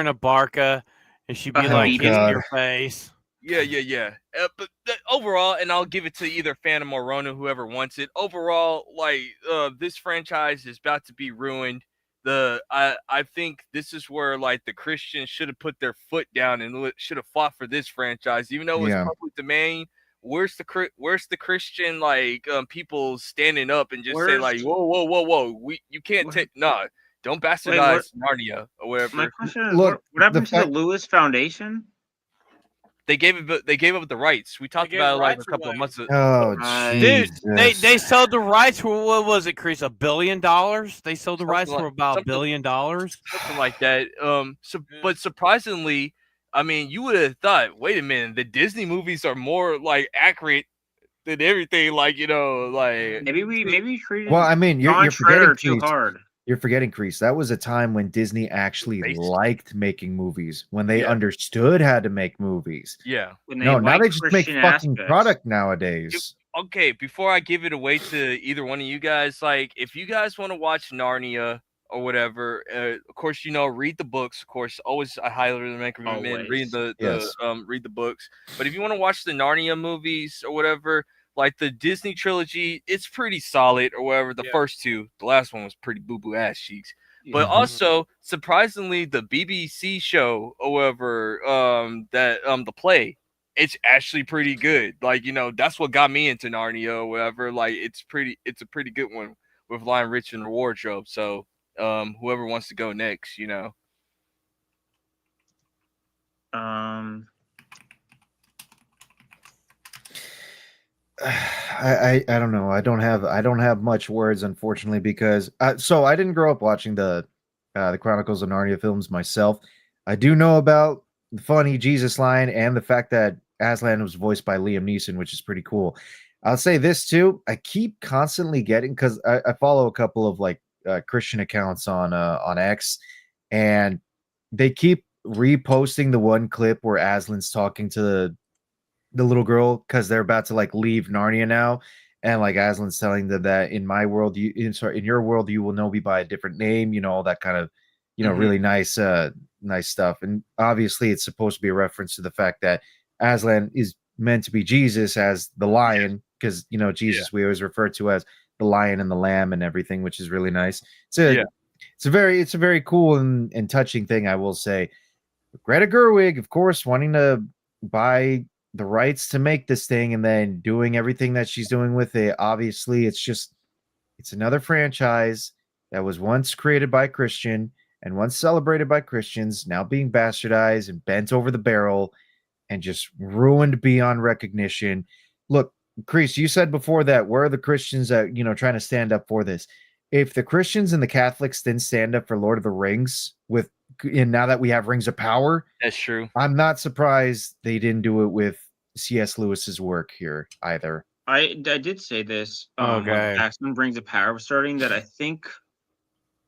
a barca, and she'd be like kissing your face. Yeah. But overall, and I'll give it to either Phantom or Rona, whoever wants it. Overall, like, this franchise is about to be ruined I think this is where like the Christians should have put their foot down and should have fought for this franchise, even though it's public domain. Where's the Christian like people standing up and just say like, whoa, you can't take don't bastardize Narnia or whatever. My question is, what happened to the Lewis Foundation? They gave up the rights. We talked about it like a couple of months ago. Oh, dude, they sold the rights for what was it, Kreese? $1 billion? They sold the rights for about $1 billion, something like that. But surprisingly, I mean, you would have thought, wait a minute, the Disney movies are more like accurate than everything. Like like maybe we treated. Well, I mean, you're forgetting too hard. You're forgetting, Kreese. That was a time when Disney actually liked making movies, when they understood how to make movies. Yeah. No, now they just make fucking product nowadays. Okay, before I give it away to either one of you guys, like, if you guys want to watch Narnia or whatever, of course, read the books. Of course, always I highly recommend reading read the books. But if you want to watch the Narnia movies or whatever, like the Disney trilogy, it's pretty solid or whatever. The first two, the last one was pretty boo-boo ass cheeks. But also, surprisingly, the BBC show or whatever, the play, it's actually pretty good. Like, that's what got me into Narnia or whatever. Like, it's a pretty good one with Lion Rich in the wardrobe. So, whoever wants to go next, I don't know. I don't have much words, unfortunately, because so I didn't grow up watching the Chronicles of Narnia films myself. I do know about the funny Jesus line and the fact that Aslan was voiced by Liam Neeson, which is pretty cool. I'll say this too. I keep constantly getting, because I follow a couple of like Christian accounts on X, and they keep reposting the one clip where Aslan's talking to the little girl, because they're about to like leave Narnia now, and like Aslan's telling them that in my world, in your world, you will know me by a different name, all that kind of, really nice stuff. And obviously, it's supposed to be a reference to the fact that Aslan is meant to be Jesus as the lion, because Jesus we always refer to as the lion and the lamb and everything, which is really nice. It's a very cool and touching thing, I will say. Greta Gerwig, of course, wanting to buy the rights to make this thing and then doing everything that she's doing with it. Obviously, it's another franchise that was once created by Christian and once celebrated by Christians, now being bastardized and bent over the barrel and just ruined beyond recognition. Look, Kreese, you said before that where are the Christians that, trying to stand up for this? If the Christians and the Catholics didn't stand up for Lord of the Rings and now that we have Rings of Power, that's true. I'm not surprised they didn't do it with C.S. Lewis's work here either. I did say this. When Paxton Rings of Power was starting, that I think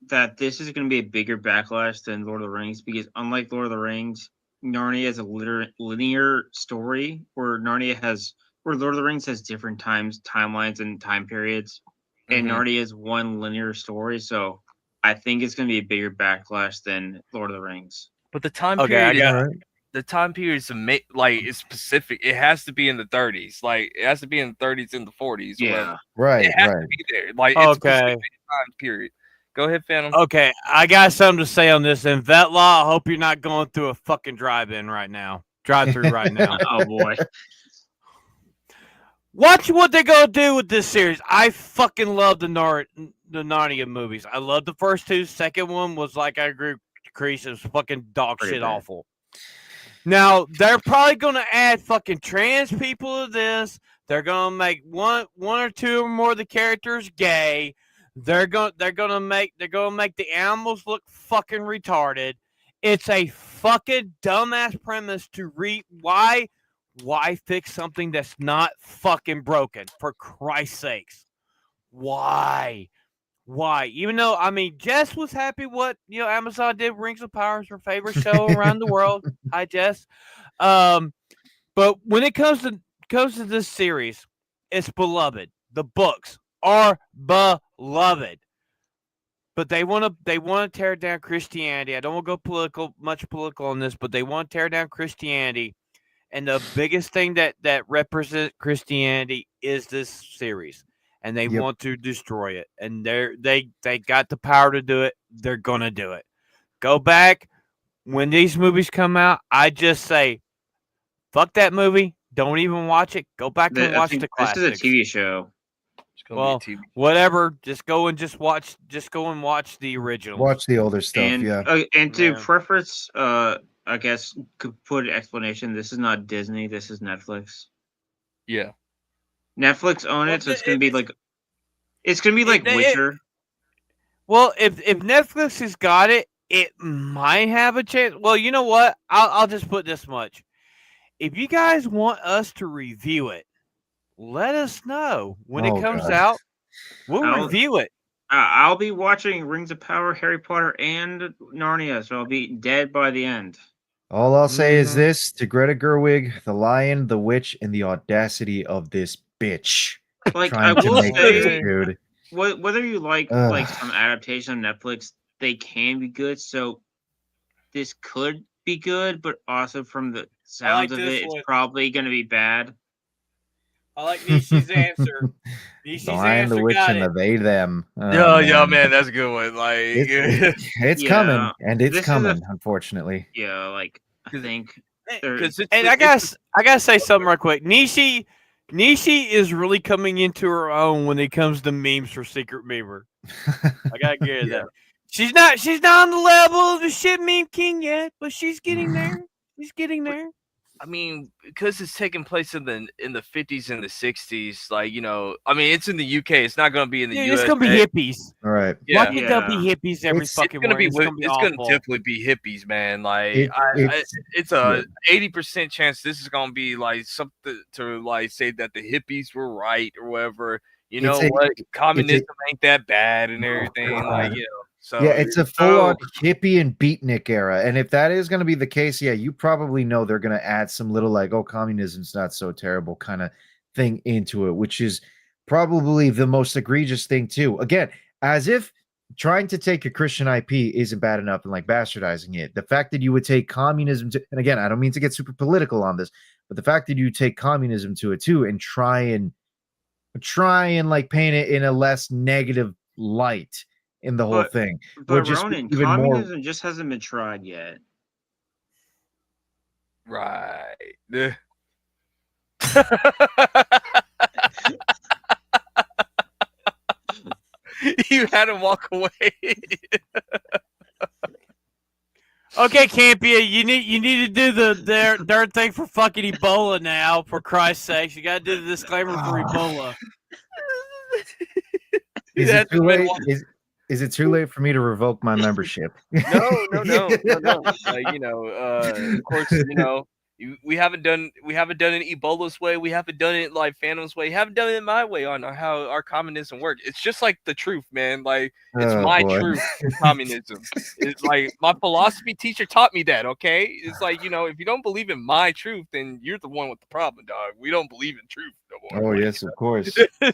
that this is going to be a bigger backlash than Lord of the Rings, because unlike Lord of the Rings, Narnia has a linear story where Lord of the Rings has different timelines and time periods, and Narnia is one linear story. So I think it's going to be a bigger backlash than Lord of the Rings. But the time period, the time period is it's specific. It has to be in the 30s. Like, it has to be in the 30s and the 40s. Yeah, right. It has to be there. Like, it's specific time period. Go ahead, Phantom. Okay, I got something to say on this. And Vetlaw, I hope you're not going through a fucking drive-through right now. Oh boy. Watch what they're gonna do with this series. I fucking love the Narnia movies. I love the first two. Second one was, like, I agree with Kreese, it was fucking dog shit awful. Now they're probably gonna add fucking trans people to this. They're gonna make one or two or more of the characters gay. They're gonna make the animals look fucking retarded. It's a fucking dumbass premise to why fix something that's not fucking broken, for Christ's sakes? Why? Even though, I mean, Jess was happy what Amazon did. Rings of Power is her favorite show around the world. Hi, Jess. But when it comes to this series, it's beloved. The books are beloved. But they want to tear down Christianity. I don't want to go much political on this, but they want to tear down Christianity. And the biggest thing that represents Christianity is this series. and they want to destroy it, and they got the power to do it. They're gonna do it. Go back when these movies come out. I just say, fuck that movie. Don't even watch it. Go back and watch the classics. This is a TV show. Well, whatever. Just go and watch. Just go and watch the original. Watch the older stuff. And to preference, I guess could put an explanation. This is not Disney. This is Netflix. Yeah. Netflix own it, so it's gonna be like Witcher. Well, if Netflix has got it, it might have a chance. Well, you know what? I'll just put this much. If you guys want us to review it, let us know when it comes out. We'll review it. I'll be watching Rings of Power, Harry Potter, and Narnia, so I'll be dead by the end. All I'll say is this to Greta Gerwig, the Lion, the Witch, and the audacity of this bitch. Like, I will say, this, dude. Whether you like some adaptation on Netflix, they can be good. So this could be good, but also from the sounds of it, it's probably going to be bad. I like Nishi's answer. Nishi's the Lion, the Witch, and the They, Them. Yeah, man, that's a good one. Like, it's coming, and it's coming. Unfortunately, yeah. Like, I think, and I gotta say something real quick. Nishi is really coming into her own when it comes to memes for Secret Memer. I gotta get that. She's not on the level of the shit meme king yet, but she's getting there. She's getting there. I mean, because it's taking place in the 50s and the 60s, like, you know, I mean, it's in the UK. It's not going to be in the US. It's going to be hippies. All right. Yeah. It's going to be hippies every fucking morning. It's going to definitely be hippies, man. Like, it's a 80% chance this is going to be like something to like say that the hippies were right or whatever. You know what? Communism ain't that bad and everything. Like, you know. So, yeah, it's a full-on hippie and beatnik era, and if that is going to be the case, yeah, you probably know they're going to add some little like, oh, communism's not so terrible kind of thing into it, which is probably the most egregious thing too. Again, as if trying to take a Christian IP isn't bad enough and like bastardizing it. The fact that you would take communism to, and again, I don't mean to get super political on this, but the fact that you take communism to it too and try and like paint it in a less negative light. In the whole thing, but Ronin, communism just hasn't been tried yet. Right. You had to walk away. Okay, Campia, you need to do the darn thing for fucking Ebola now. For Christ's sakes, you got to do the disclaimer for Ebola. Is it too late? Is it too late for me to revoke my membership? No. Like, you know, of course, you know, we haven't done it Ebola's way. We haven't done it like Phantom's way. We haven't done it my way on how our communism works. It's just like the truth, man. Like, it's my truth, communism. It's like my philosophy teacher taught me that, okay? It's like, you know, if you don't believe in my truth, then you're the one with the problem, dog. We don't believe in truth no more. Oh, yes, of course. All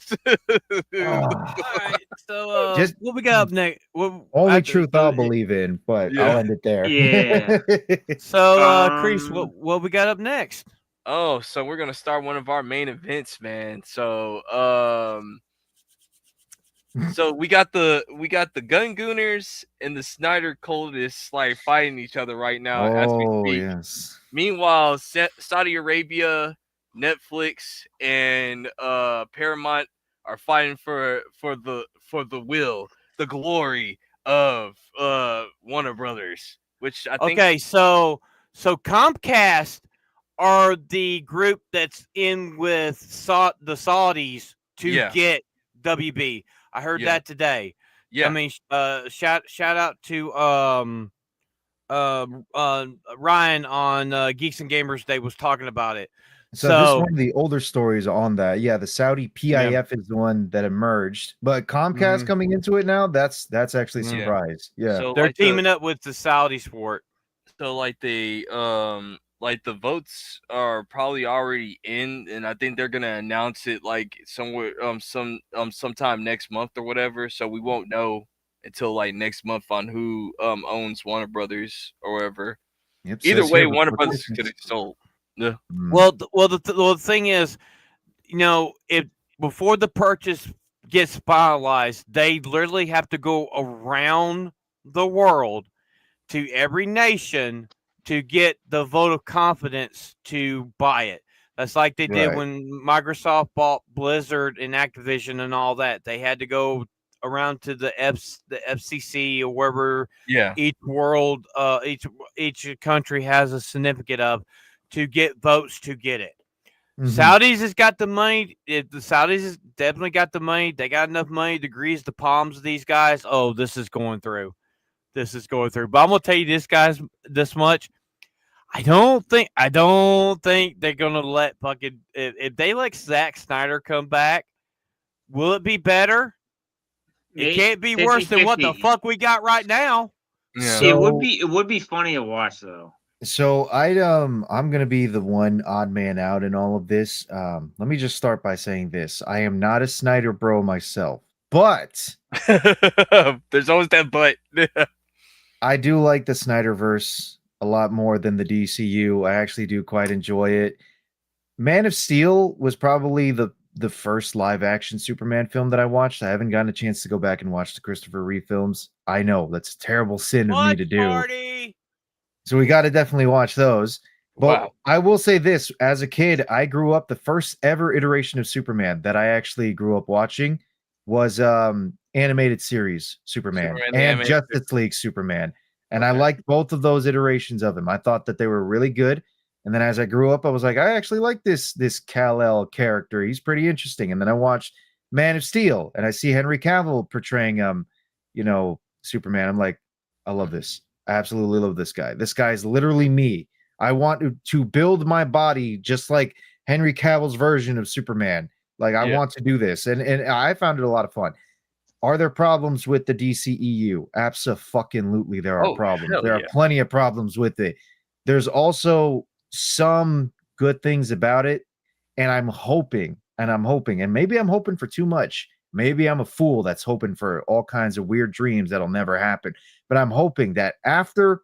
right, so just what we got up next? Only truth I'll believe in, but I'll end it there. Yeah. So, Kreese, what we got up next? Oh, so we're gonna start one of our main events, man. So, so we got the Gun Gooners and the Snyder Cultists like fighting each other right now as we speak. Yes. Meanwhile, Saudi Arabia, Netflix, and Paramount are fighting for the will, the glory of Warner Brothers, which I think. Okay, so Comcast are the group that's in with the Saudis to get WB. I heard that today. Yeah. I mean, shout out to Ryan on Geeks and Gamers Day was talking about it. So this is one of the older stories on that. Yeah, the Saudi PIF is the one that emerged, but Comcast coming into it now, that's actually a surprise. Yeah. So they're teaming up with the Saudis for it. So like the votes are probably already in, and I think they're gonna announce it like somewhere sometime next month or whatever. So we won't know until like next month on who owns Warner Brothers or whatever. Yep, either way, Warner Brothers is gonna get sold. Yeah. Well, the thing is, you know, if before the purchase gets finalized, they literally have to go around the world to every nation to get the vote of confidence to buy it. That's like they did Right. when Microsoft bought Blizzard and Activision and all that. They had to go around to the FCC or wherever Yeah. each world, each country has a certificate of to get votes to get it. Saudis has got the money. The Saudis has definitely got the money. They got enough money to grease the palms of these guys. Oh, this is going through. This is going through. But I'm gonna tell you this much. I don't think they're gonna let fucking if they let Zack Snyder come back, will it be better? It can't be worse than what the fuck we got right now. Yeah. It would be funny to watch though. So I'm gonna be the one odd man out in all of this. Let me just start by saying this. I am not a Snyder bro myself, but There's always that but. I do like the Snyderverse a lot more than the DCU. I actually do quite enjoy it. Man of Steel was probably the first live action Superman film that I watched. I haven't gotten a chance to go back and watch the Christopher Reeve films. I know that's a terrible sin of me to do. Party? So we got to definitely watch those. But Wow. I will say this, as a kid, I grew up, the first ever iteration of Superman that I actually grew up watching was animated series Superman Superman, the and animated Justice League Superman. And I Okay. liked both of those iterations of him. I thought that they were really good. And then as I grew up, I was like, I actually like this Kal-El character. He's pretty interesting. And then I watched Man of Steel and I see Henry Cavill portraying Superman. I'm like, I love this. I absolutely love this guy. This guy is literally me. I want to build my body just like Henry Cavill's version of Superman. Like I want to do this. And I found it a lot of fun. Are there problems with the DCEU? Abso-fucking-lutely there are problems. There are plenty of problems with it. There's also some good things about it. And I'm hoping, and maybe I'm hoping for too much. Maybe I'm a fool that's hoping for all kinds of weird dreams that'll never happen. But I'm hoping that after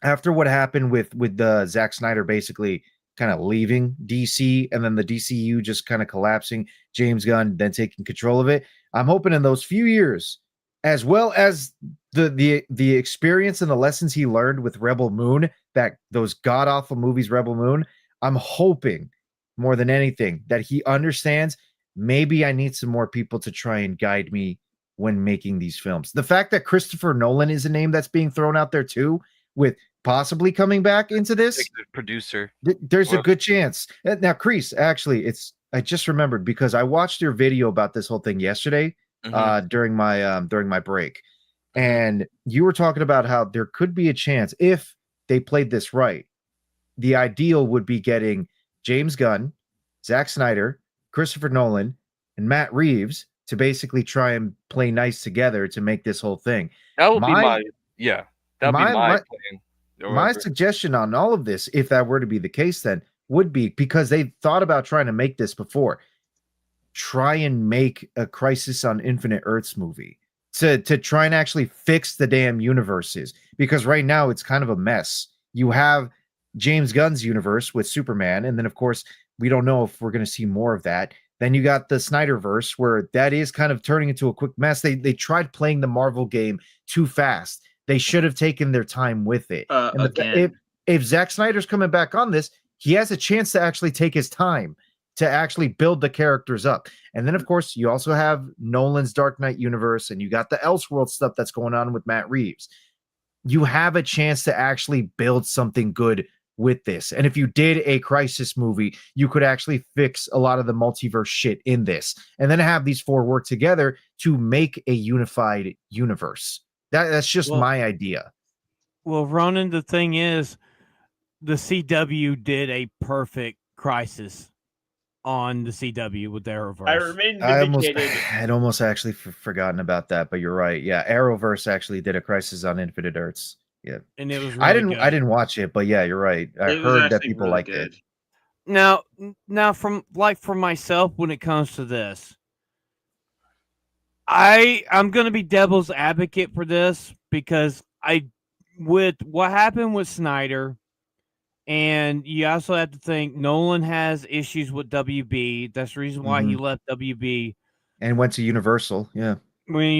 what happened with the Zack Snyder basically kind of leaving DC and then the DCU just kind of collapsing, James Gunn then taking control of it, I'm hoping in those few years, as well as the experience and the lessons he learned with Rebel Moon, those god-awful movies, Rebel Moon, I'm hoping more than anything that he understands maybe I need some more people to try and guide me when making these films. The fact that Christopher Nolan is a name that's being thrown out there too, with possibly coming back into this producer, there's a good chance. Now, Kreese, actually, I just remembered because I watched your video about this whole thing yesterday during my break, and you were talking about how there could be a chance if they played this right. The ideal would be getting James Gunn, Zack Snyder, Christopher Nolan, and Matt Reeves to basically try and play nice together to make this whole thing. That would be my plan. My suggestion on all of this, if that were to be the case, then would be, because they thought about trying to make this before, try and make a Crisis on Infinite Earths movie to try and actually fix the damn universes, because right now it's kind of a mess. You have James Gunn's universe with Superman, and then of course we don't know if we're going to see more of that. Then you got the Snyderverse, where that is kind of turning into a quick mess. They tried playing the Marvel game too fast. They should have taken their time with it. If Zack Snyder's coming back on this, he has a chance to actually take his time to actually build the characters up. And then, of course, you also have Nolan's Dark Knight universe, and you got the Elseworld stuff that's going on with Matt Reeves. You have a chance to actually build something good with this. And if you did a Crisis movie, you could actually fix a lot of the multiverse shit in this, and then have these four work together to make a unified universe. That's just my idea. Well, Ronan, the thing is, the CW did a perfect Crisis on the CW with Arrowverse. I remain vindicated. I'd almost actually forgotten about that, but you're right. Yeah, Arrowverse actually did a Crisis on Infinite Earths. Yeah, and it was really I didn't watch it, but yeah, you're right. I heard that people liked it. Now, for myself, when it comes to this, I'm going to be devil's advocate for this, because with what happened with Snyder, and you also have to think Nolan has issues with WB. That's the reason why he left WB. And went to Universal. Yeah. When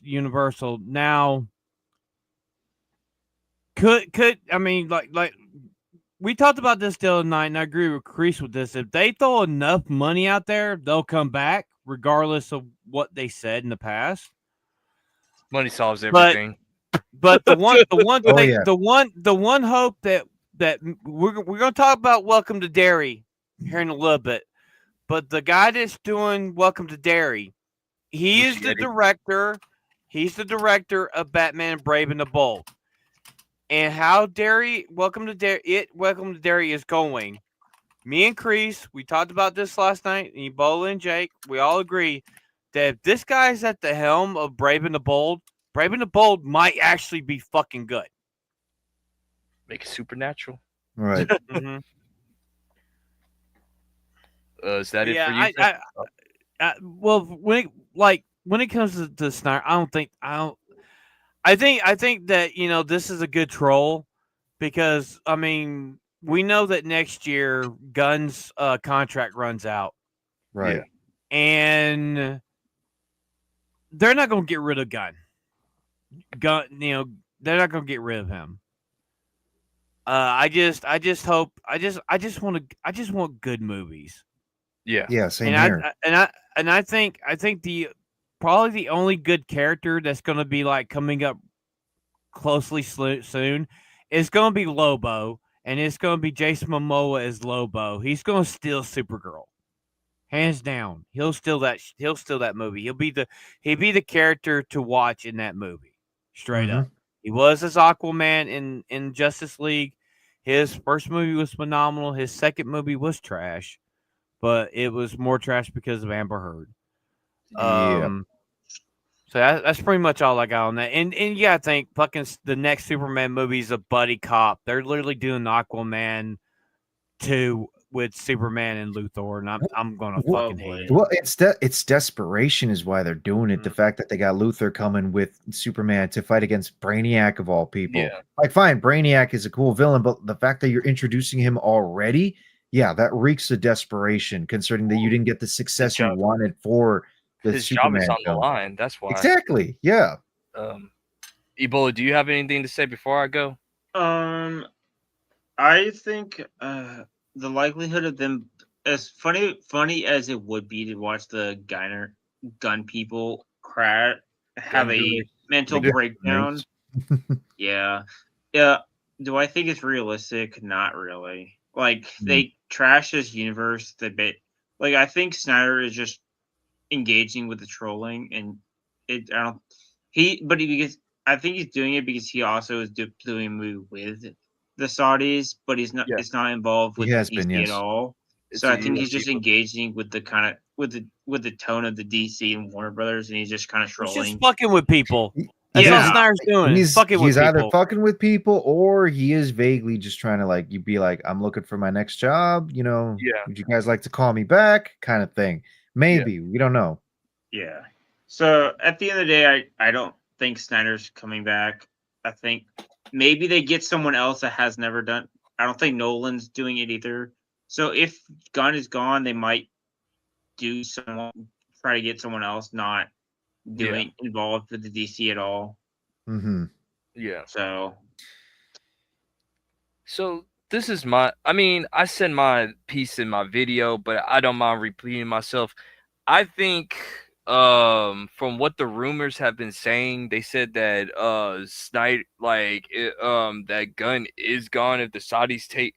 Universal now could I mean like we talked about this the other night, and I agree with Kreese with this. If they throw enough money out there, they'll come back, regardless of what they said in the past. Money solves everything. But the one Oh, thing, yeah. the one hope that we're going to talk about Welcome to Derry here in a little bit. But the guy that's doing Welcome to Derry, he is the director. He's the director of Batman Brave and the Bold. And how Welcome to Derry is going. Me and Kreese, we talked about this last night, and Ebola and Jake, we all agree that if this guy's at the helm of Brave and the Bold might actually be fucking good. Make it supernatural. Right. Mm-hmm. Is that it for you? Well, when it comes to Snyder, I think that this is a good troll because I mean we know that next year Gunn's contract runs out, Right. and they're not going to get rid of Gunn. They're not going to get rid of him. I just want good movies. Yeah. Yeah. Same And here. I think probably the only good character that's going to be like coming up closely soon is going to be Lobo, and it's going to be Jason Momoa as Lobo. He's going to steal Supergirl, hands down. He'll steal that movie. He'll be the character to watch in that movie, straight up. He was as Aquaman in Justice League. His first movie was phenomenal. His second movie was trash, but it was more trash because of Amber Heard. Yeah. So that's pretty much all I got on that. And you gotta think, fucking the next Superman movie is a buddy cop. They're literally doing Aquaman 2 with Superman and Luthor, and I'm gonna fucking hate it. Well, it's desperation is why they're doing it. The fact that they got Luthor coming with Superman to fight against Brainiac of all people. Yeah. Like, fine, Brainiac is a cool villain, but the fact that you're introducing him already, yeah, that reeks of desperation, considering that you didn't get the success you wanted for the His Superman job is on film. the line. That's why. Exactly. Yeah. Ebola, do you have anything to say before I go? I think the likelihood of them, as funny as it would be to watch the gun people have a mental breakdown. Yeah. Do I think it's realistic? Not really. Like they trash this universe I think Snyder is just engaging with the trolling, and because I think he's doing it because he also is doing a movie with the Saudis, but he's not. It's not involved with DC at all. So I think he's just engaging with the kind of with the tone of the DC and Warner Brothers, and he's just kind of trolling. He's just fucking with people. That's what Snyder's doing. He's either people. fucking with people, or he is vaguely just trying to be like, I'm looking for my next job. Would you guys like to call me back? Kind of thing. Maybe we don't know. Yeah. So at the end of the day, I don't think Snyder's coming back. I think maybe they get someone else that has never done. I don't think Nolan's doing it either. So if Gunn is gone, they might try to get someone else not involved with the DC at all. Mm-hmm. Yeah. So this is I said my piece in my video, but I don't mind repeating myself. I think from what the rumors have been saying, they said that Snyder that Gunn is gone if the Saudis take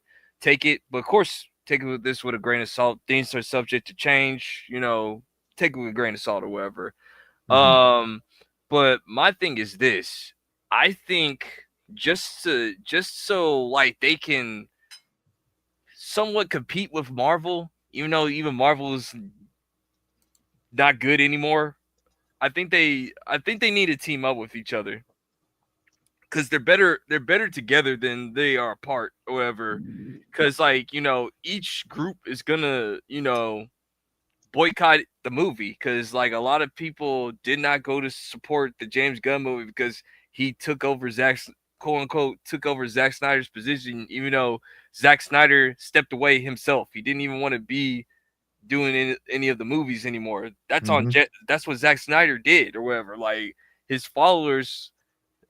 it. But of course, take it with a grain of salt. Things are subject to change, take it with a grain of salt or whatever. Mm-hmm. But my thing is this. I think just so they can somewhat compete with Marvel, even though even Marvel is not good anymore. I think they need to team up with each other because they're better together than they are apart or whatever. Because each group is gonna boycott the movie because a lot of people did not go to support the James Gunn movie because he took over quote unquote took over Zack Snyder's position, even though Zack Snyder stepped away himself. He didn't even want to be doing any of the movies anymore. That's on Mhm. that's what Zack Snyder did or whatever. Like his followers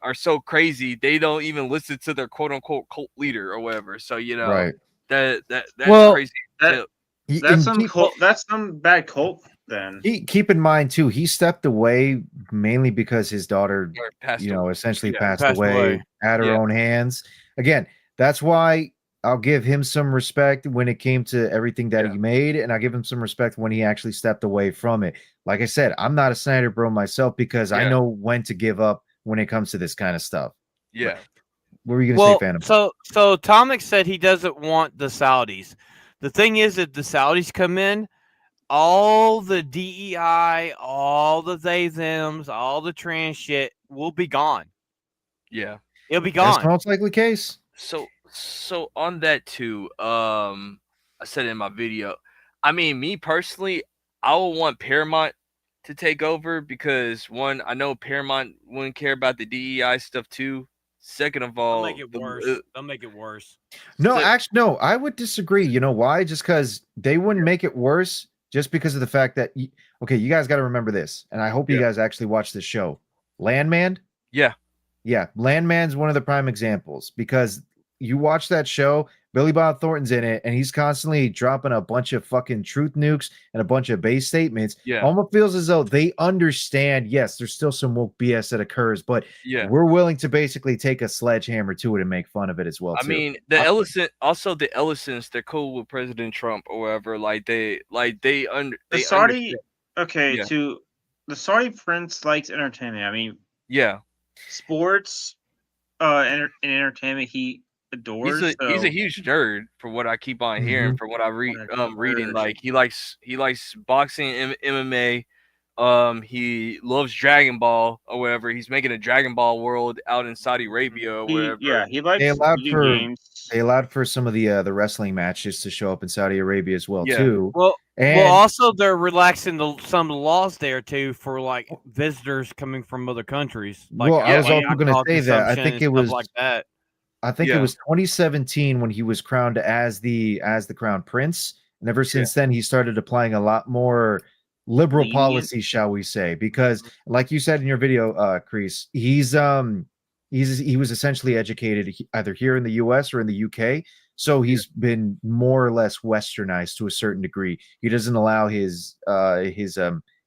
are so crazy they don't even listen to their quote unquote cult leader or whatever. So Right. that's Well, crazy. That that's And some cult. That's some bad cult. Then keep in mind too, he stepped away mainly because his daughter, Or passed away. essentially Yeah, passed passed away away. at her Yeah. own hands. Again, that's why I'll give him some respect when it came to everything that Yeah. he made, and I'll give him some respect when he actually stepped away from it. Like I said, I'm not a Snyder bro myself because I Yeah. know when to give up when it comes to this kind of stuff. Yeah. What were you gonna say, Phantom? so Tomic said he doesn't want the Saudis. The thing is that the Saudis come in, all the DEI, all the they thems, all the trans shit will be gone. Yeah. It'll be That's the gone. most likely case. So on that too, I said in my video, I mean, me personally, I would want Paramount to take over because one, I know Paramount wouldn't care about the DEI stuff too. Second of They'll all, make it worse. They'll make it worse. No, sec- actually, no, I would disagree. You know why? Just because they wouldn't make it worse, just because of the fact that, okay, you guys got to remember this, and I hope you Yeah. guys actually watch this show. Landman, yeah, yeah, Landman's one of the prime examples because you watch that show, Billy Bob Thornton's in it, and he's constantly dropping a bunch of fucking truth nukes and a bunch of base statements. Yeah. Almost feels as though they understand, yes, there's still some woke BS that occurs, but yeah. we're willing to basically take a sledgehammer to it and make fun of it as well, I too. mean, the Ellisons, they're cool with President Trump or whatever. the they Saudi. understand. Okay, Yeah. to the Saudi prince likes entertainment. I mean, Yeah, sports, and entertainment he adores. he's a So huge nerd from what I keep on hearing, Mhm. from what I read What a reading. nerd. Like he likes boxing, MMA. He loves Dragon Ball or whatever. He's making a Dragon Ball world out in Saudi Arabia or whatever. he They likes allowed video for games. they allowed for some of the wrestling matches to show up in Saudi Arabia as well, Yeah. too. Well, And also they're relaxing some of the laws there too for like visitors coming from other countries. Like well, I was also going to alcohol say that I consumption think and it stuff was like that. I think it Yeah. was 2017 when he was crowned as the crown prince, and ever since then he started applying a lot more liberal Lenient. policy, shall we say? Because, like you said in your video, Kreese, he was essentially educated either here in the U.S. or in the U.K. So he's been more or less westernized to a certain degree. He doesn't allow his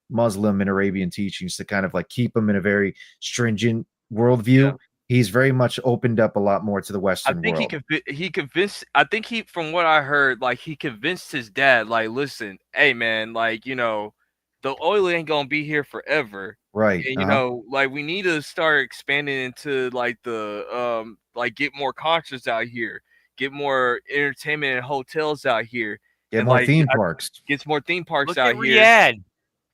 Muslim and Arabian teachings to kind of like keep him in a very stringent worldview. Yeah. He's very much opened up a lot more to the I Western think world. he convinced. I think from what I heard, like he convinced his dad, like, listen, hey man, like the oil ain't gonna be here forever. Right. And like we need to start expanding into like like get more concerts out here, get more entertainment and hotels out here, Get and more like theme parks. get more theme parks Look out at here. Riyadh.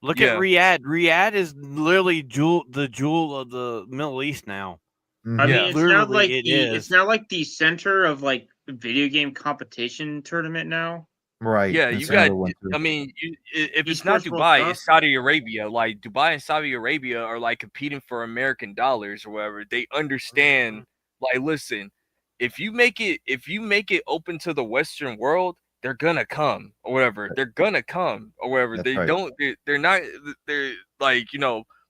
Look at Yeah. Riyadh. Riyadh is literally the jewel of the Middle East now. Mhm. I mean, Yeah. it's now Literally, like it it's is. now like the center of like video game competition tournament now. Right. Yeah, That's you got. another one too. I mean, if it's not Esports World Dubai, Cup. it's Saudi Arabia. Like Dubai and Saudi Arabia are like competing for American dollars or whatever. They understand. Like, listen, if you make it open to the Western world, they're gonna come or whatever. They're gonna come or whatever. That's They right. don't. They're not. They're like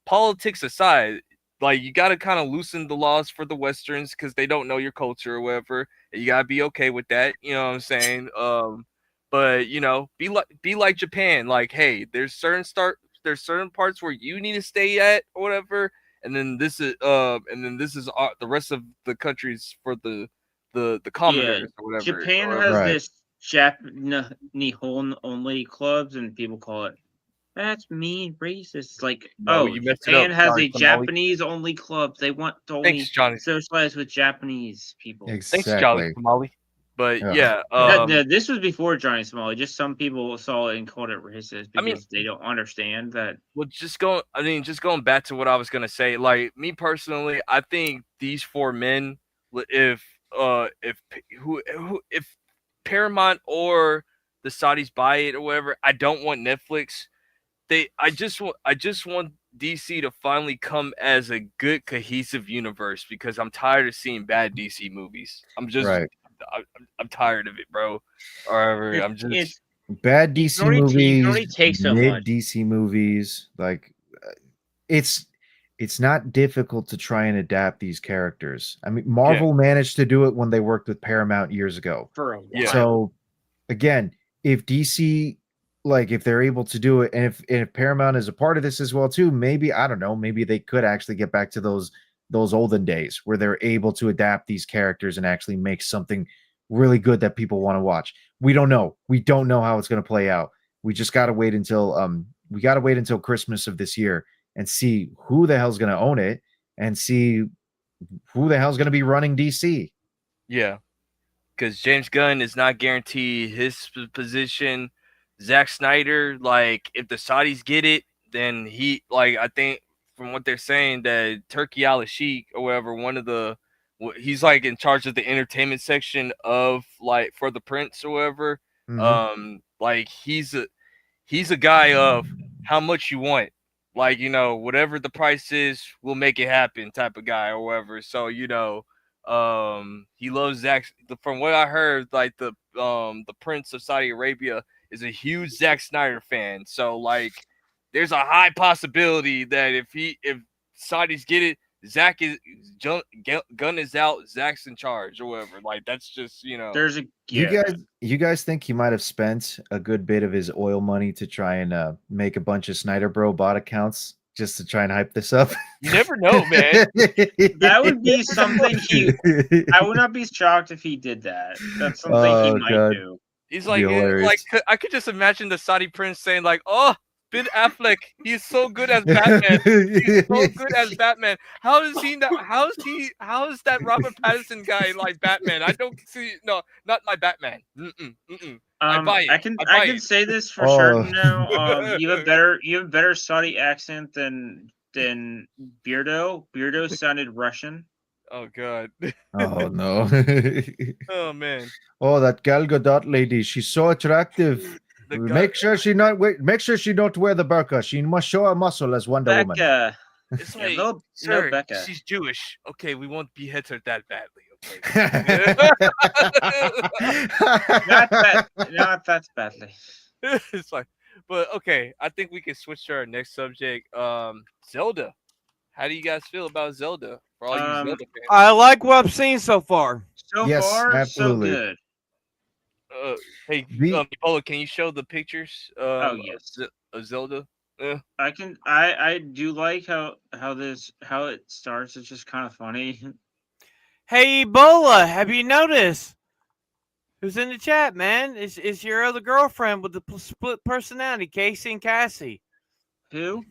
politics aside. Like you got to kind of loosen the laws for the Westerns because they don't know your culture or whatever. And you gotta be okay with that. You know what I'm saying? But be like Japan. Like, hey, there's certain parts where you need to stay at or whatever, and then this is the rest of the countries for the commoners or whatever. Japan or- has Right. this Nihon only clubs, and people call it that's mean racist. Like, No, you messed it Japan up, has Johnny a Somali. Japanese only clubs. They want to only Thanks, Johnny. socialize with Japanese people. Thanks, Exactly. Jolly Somali. But Yeah. No, this was before Johnny Somali. Just some people saw it and called it racist because I mean- they don't understand that. Well, just going back to what I was gonna say, like me personally, I think these four men, if Paramount or the Saudis buy it or whatever, I don't want Netflix. I just want DC to finally come as a good cohesive universe because I'm tired of seeing bad DC movies. I'm Right. I'm tired of it, bro. Or whatever. I'm just bad DC you can only movies, take so mid much. DC movies, like it's not difficult to try and adapt these characters. I mean, Marvel managed to do it when they worked with Paramount years ago. For a while. Yeah. So again, if DC, like if they're able to do it, and if Paramount is a part of this as well too, maybe I don't know, maybe they could actually get back to those olden days where they're able to adapt these characters and actually make something really good that people want to watch. We don't know. We don't know how it's going to play out. We just got to wait until Christmas of this year and see who the hell's going to own it and see who the hell's going to be running DC. Yeah. Because James Gunn is not guaranteed his position. Zack Snyder, like, if the Saudis get it, then he, like, I think from what they're saying that Turkey Al-Sheikh or whatever, he's like in charge of the entertainment section of like for the Prince or whatever. Like he's a guy of how much you want. Like, whatever the price is, we'll make it happen type of guy or whatever. So, he loves Zack. From what I heard, like the Prince of Saudi Arabia is a huge Zack Snyder fan. So like, there's a high possibility that if Saudis get it, Gunn is out, Zack's in charge or whatever. Like that's just There's You guys think he might have spent a good bit of his oil money to try and make a bunch of Snyder Bro bot accounts just to try and hype this up? You never know, man. That would be something I would not be shocked if he did that. That's something he might do. He's like I could just imagine the Saudi prince saying like, "Oh, Ben Affleck, he's so good as Batman. He's so good as Batman. How is that Robert Pattinson guy like Batman? I don't see not my Batman. I buy it. I can say this for certain now. You have a better Saudi accent than Beardo. Beardo sounded Russian. Oh god. Oh no. Oh man. Oh, that Gal Gadot lady, she's so attractive. Make sure she don't wear the burqa. She must show her muscle as Wonder Woman. It's like, sir, she's Jewish. Okay, we won't behead her that badly. Okay. Not that badly. It's like, but okay, I think we can switch to our next subject. Zelda. How do you guys feel about Zelda? For all you Zelda fans. I like what I've seen so far. So good. Hey, Ebola, can you show the pictures? Yes. Of Zelda. I can. I do like how it starts. It's just kind of funny. Hey, Ebola, have you noticed who's in the chat, man? Is your other girlfriend with the split personality, Casey and Cassie? Who?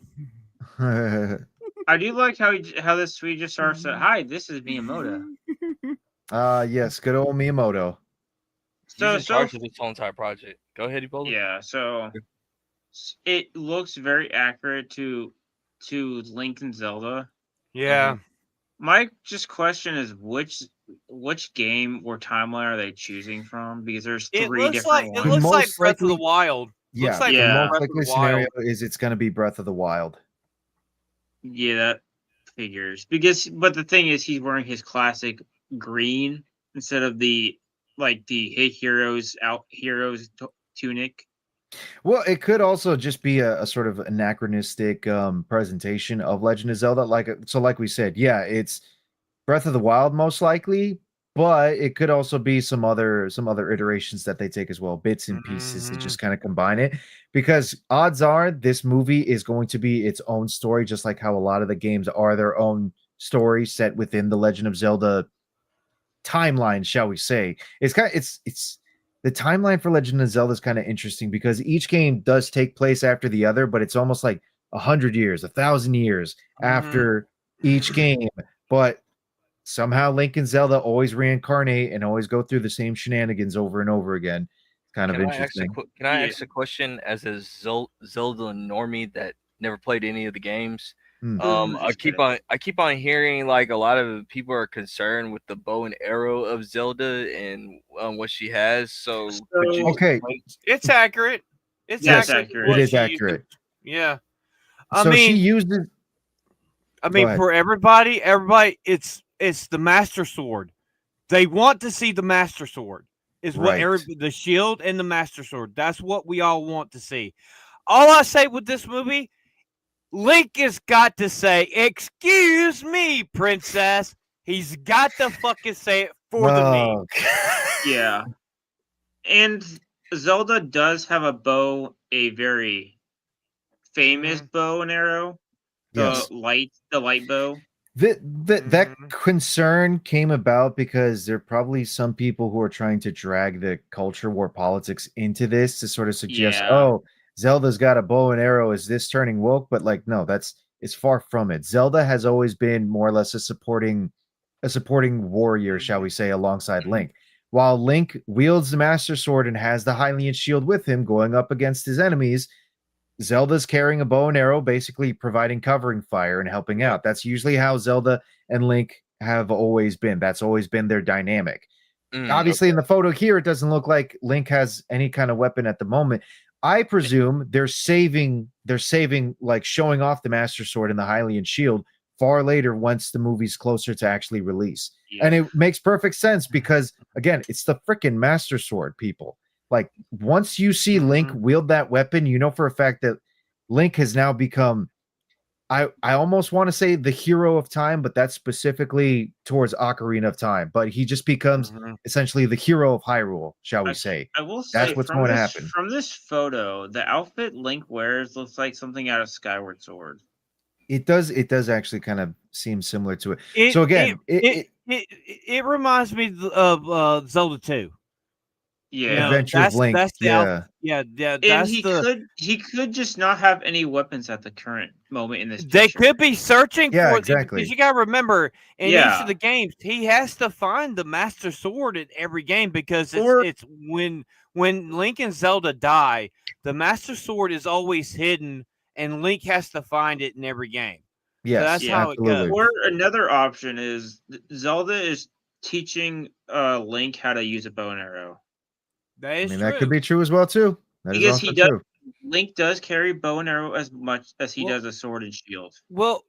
I do like how this tweet just starts. Hi, this is Miyamoto. Yes, good old Miyamoto. He's in charge of this whole entire project. Go ahead, Ebola. Yeah, so it looks very accurate to Link and Zelda. Yeah. My just question is which game or timeline are they choosing from? Because there's three different ones. It looks like Breath of the Wild. Yeah, looks like the most likely scenario is it's going to be Breath of the Wild. Yeah, that figures. But the thing is, he's wearing his classic green instead of the Hey Heroes tunic. Well, it could also just be a sort of anachronistic presentation of Legend of Zelda. Like we said, yeah, it's Breath of the Wild most likely, but it could also be some other iterations that they take as well, bits and pieces to just kind of combine it. Because odds are this movie is going to be its own story, just like how a lot of the games are their own story set within the Legend of Zelda timeline, shall we say. It's the timeline for Legend of Zelda is kind of interesting because each game does take place after the other, but it's almost like 100 years, 1,000 years after each game. But somehow Link and Zelda always reincarnate and always go through the same shenanigans over and over again. Kind of interesting. Can I ask a question as a Zelda normie that never played any of the games? I keep on hearing like a lot of people are concerned with the bow and arrow of Zelda and what she has. So okay, it's accurate. It's accurate. It is accurate. Yeah, she uses. For everybody, it's the Master Sword. They want to see the Master Sword. is what Right. the shield and the Master Sword. That's what we all want to see. All I say with this movie, Link has got to say, "Excuse me, princess." He's got to fucking say it for the meme. Oh, Yeah. And Zelda does have a bow, a very famous bow and arrow. yes. The light bow. That concern came about because there are probably some people who are trying to drag the culture war politics into this to sort of suggest, Yeah. oh, Zelda's got a bow and arrow. Is this turning woke? But like, no, it's far from it. Zelda has always been more or less a supporting warrior, shall we say, alongside Link. While Link wields the Master Sword and has the Hylian shield with him going up against his enemies, Zelda's carrying a bow and arrow, basically providing covering fire and helping out. That's usually how Zelda and Link have always been. That's always been their dynamic. Obviously, in the photo here, it doesn't look like Link has any kind of weapon at the moment. I presume they're saving, like showing off the Master Sword and the Hylian shield far later once the movie's closer to actually release. Yeah. And it makes perfect sense because, again, it's the freaking Master Sword, people. Like, once you see Link wield that weapon, you know for a fact that Link has now become, I almost want to say the hero of time, but that's specifically towards Ocarina of Time. But he just becomes essentially the hero of Hyrule, shall we say. I will say That's what's going to happen. From this photo, the outfit Link wears looks like something out of Skyward Sword. It does actually kind of seem similar to it. So again, it reminds me of Zelda 2. Yeah, You know, Adventure of Link. That's the yeah. And That's he could just not have any weapons at the current moment in this They picture. could be searching Yeah, for exactly. because you got to remember in each Yeah. of the games he has to find the Master Sword in every game because it's when Link and Zelda die, the Master Sword is always hidden and Link has to find it in every game. Yes, So that's how absolutely. it goes. Or another option is Zelda is teaching Link how to use a bow and arrow. That is I mean, true. that could be true as well too. That is Because also true. Link does carry bow and arrow as much as he does a sword and shield. Well,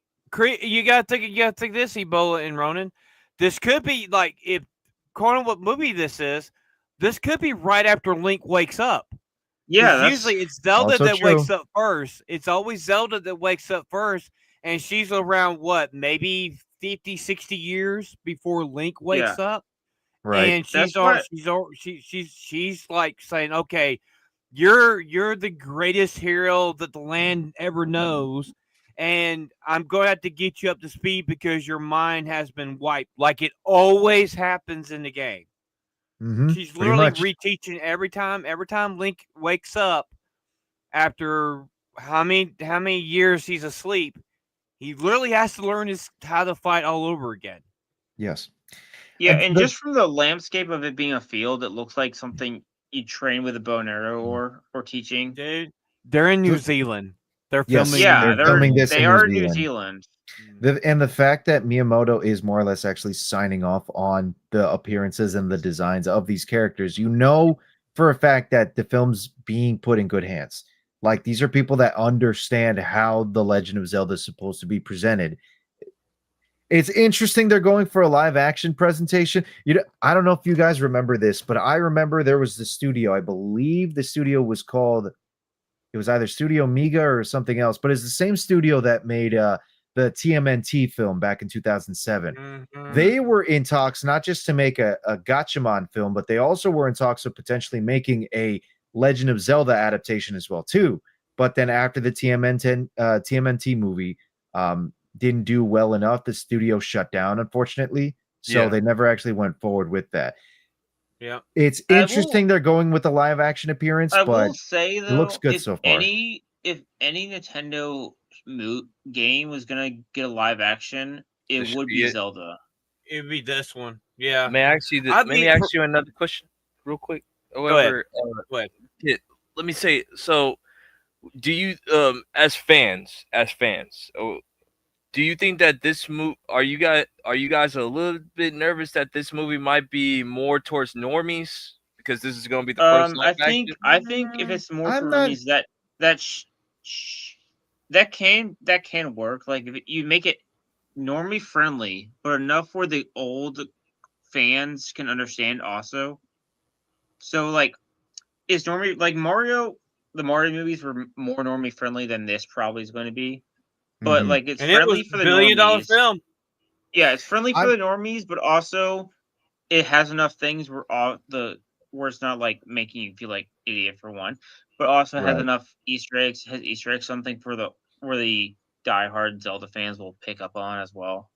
you gotta think this, Ebola and Ronin. This could be like if according to what movie this is, this could be right after Link wakes up. Yeah, that's Usually it's Zelda also that true. wakes up first. It's always Zelda that wakes up first, and she's around what, maybe 50, 60 years before Link wakes up. Right. And That's she's like saying, "Okay, you're the greatest hero that the land ever knows, and I'm going to have to get you up to speed because your mind has been wiped, like it always happens in the game." She's Pretty literally much. reteaching every time Link wakes up after how many years he's asleep. He literally has to learn how to fight all over again. Yes. Yeah, and just from the landscape of it being a field, it looks like something you train with a bow and arrow or teaching. Dude, they're in New Zealand. They're Yes, filming. Yeah, they're filming this they in are New New Zealand. Zealand. And the fact that Miyamoto is more or less actually signing off on the appearances and the designs of these characters, you know for a fact that the film's being put in good hands. Like, these are people that understand how the Legend of Zelda is supposed to be presented. It's interesting they're going for a live action presentation. I don't know if you guys remember this, but I remember there was the studio. I believe the studio was called, it was either Studio Miga or something else, but it's the same studio that made the TMNT film back in 2007. They were in talks not just to make a Gatchaman film, but they also were in talks of potentially making a Legend of Zelda adaptation as well too. But then after the TMNT movie didn't do well enough, the studio shut down, unfortunately. So they never actually went forward with that. Yeah, it's interesting they're going with a live action appearance. I but will say though, it looks good so far. If any Nintendo game was gonna get a live action, it would be Zelda. It would be this one. Yeah. May I ask you another question, real quick? However, Go ahead. Let me say. So, do you, as fans, do you think that this movie, are you guys a little bit nervous that this movie might be more towards normies because this is going to be the first live action? I think if it's more for normies, that can work. Like if you make it normie friendly, but enough where the old fans can understand also. So like, is normally like Mario? The Mario movies were more normally friendly than this probably is going to be. But Mhm. like, it's And it friendly was for a the $1 billion normies. film. Yeah, it's friendly for I'm- the normies, but also it has enough things where where it's not like making you feel like idiot for one, but also has Right. enough Easter eggs. Has Easter eggs something for the where the diehard Zelda fans will pick up on as well.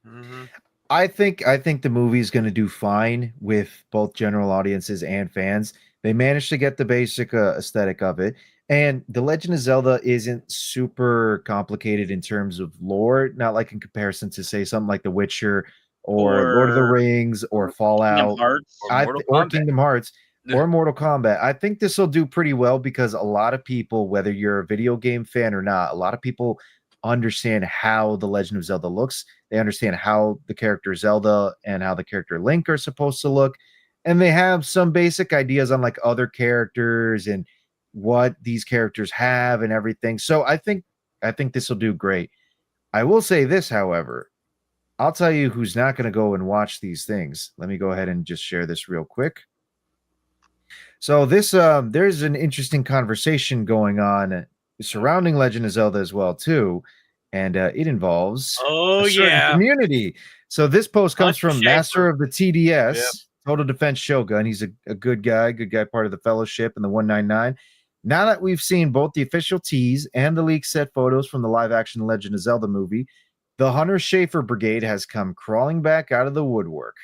Mm-hmm. I think the movie's going to do fine with both general audiences and fans. They managed to get the basic aesthetic of it, and The Legend of Zelda isn't super complicated in terms of lore. Not like in comparison to say something like The Witcher or Lord of the Or Rings or Kingdom Fallout Hearts. Or Mortal or Kombat. Kingdom Hearts or Mortal Kombat. I think this will do pretty well because a lot of people, whether you're a video game fan or not, a lot of people understand how The Legend of Zelda looks. They understand how the character Zelda and how the character Link are supposed to look. And they have some basic ideas on like other characters and what these characters have and everything. So I think this will do great. I will say this, however, I'll tell you who's not going to go and watch these things. Let me go ahead and just share this real quick. So this there's an interesting conversation going on surrounding Legend of Zelda as well too, and it involves Oh, a certain yeah. community. So this post comes Hunter from Master Schafer. of the TDS, Yep. Total Defense Shogun. He's a good guy, part of the Fellowship and the 199. Now that we've seen both the official tease and the leaked set photos from the live action Legend of Zelda movie, the Hunter Schafer Brigade has come crawling back out of the woodwork.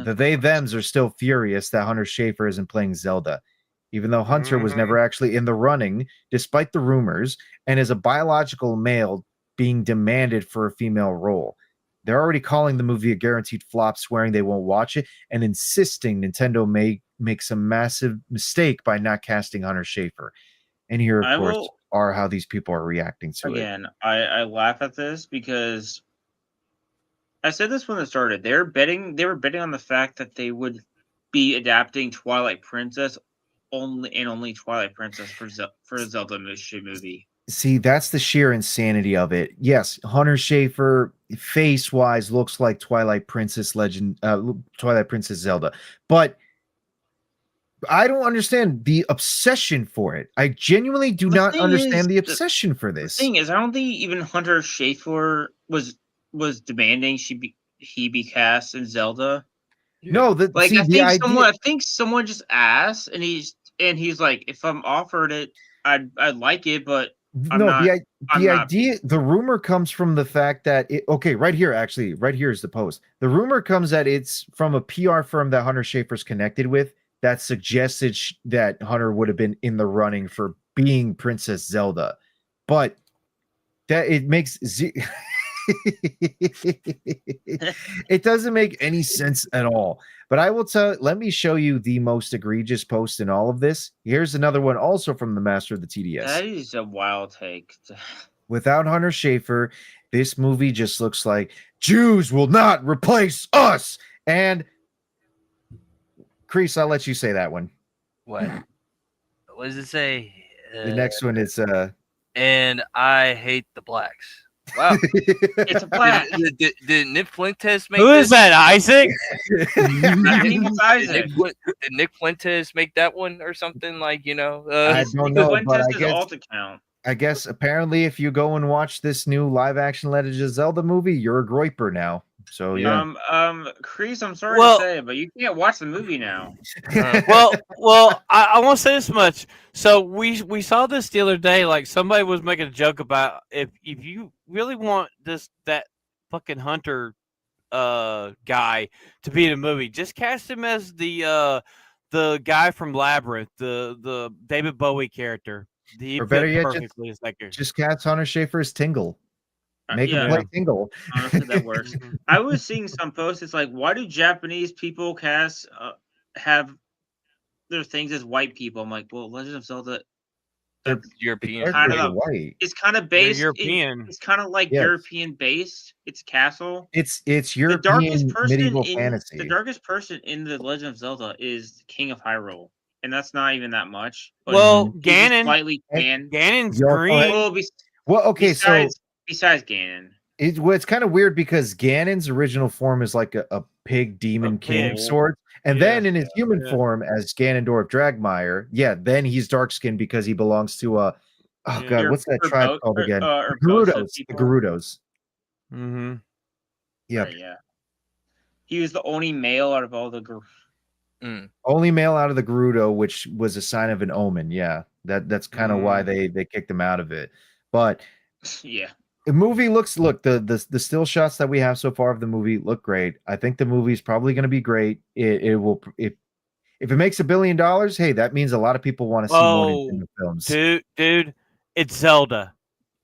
The they-thems are still furious that Hunter Schafer isn't playing Zelda, even though Hunter was never actually in the running, despite the rumors, and is a biological male being demanded for a female role. They're already calling the movie a guaranteed flop, swearing they won't watch it, and insisting Nintendo may make some massive mistake by not casting Hunter Schafer. And here, of course, are how these people are reacting to it. Again, I laugh at this because I said this when it started. They were betting on the fact that they would be adapting Twilight Princess only Twilight Princess for a Zelda movie. See, that's the sheer insanity of it. Yes, Hunter Schafer face-wise looks like Twilight Princess Zelda, but I don't understand the obsession for it. I genuinely do not understand the obsession for this. The thing is, I don't think even Hunter Schafer was demanding he be cast in Zelda. No, I think someone just asked, and he's like, if I'm offered it, I'd like it, but the idea, the rumor comes from the fact that right here is the post. The rumor comes that it's from a PR firm that Hunter Schafer's connected with that suggested that Hunter would have been in the running for being Princess Zelda, but that it makes it doesn't make any sense at all. But I will let me show you the most egregious post in all of this. Here's another one also from the Master of the TDS. That is a wild take. Without Hunter Schafer, this movie just looks like Jews will not replace us. And Kreese, I'll let you say that one. What does it say? The next one is and I hate the blacks. Wow. It's a black. Did Nick Fuentes make Who is that, Isaac? I think it's Isaac. Did Nick Fuentes make that one or something like, I don't know, but I guess apparently if you go and watch this new live action Legend of Zelda movie, you're a groiper now. So yeah. Kreese, I'm sorry to say, but you can't watch the movie now. Well, I won't say this much. So we saw this the other day. Like somebody was making a joke about if you really want that fucking Hunter guy to be in a movie, just cast him as the guy from Labyrinth, the David Bowie character. Or better yet, just cast Hunter Schafer as Tingle. Make him play Tingle. Honestly, that works. I was seeing some posts. It's like, why do Japanese people cast have their things as white people? I'm like, well, Legend of Zelda, they're European. White. It's kind of based. European. It's kind of like European based. It's castle. It's European medieval fantasy. The darkest person in the Legend of Zelda is King of Hyrule, and that's not even that much. Well, Ganon. Slightly tan. Ganon's green. Besides Ganon. It's kind of weird because Ganon's original form is like a pig demon king of sorts, And Yeah, then in his human yeah. form as Ganondorf Dragmire, then he's dark skinned because he belongs to oh Yeah. god, what's that tribe called again? Or The Bosa Gerudos. The people. Gerudos. Mm-hmm. Yep. Right, yeah. He was the only male out of all the Only male out of the Gerudo, which was a sign of an omen. Yeah. That's kind of why they kicked him out of it. But yeah. the movie the still shots that we have so far of the movie look great. I think the movie's probably going to be great. It will if it makes $1 billion, hey, that means a lot of people want to see more Nintendo films. Dude, it's Zelda.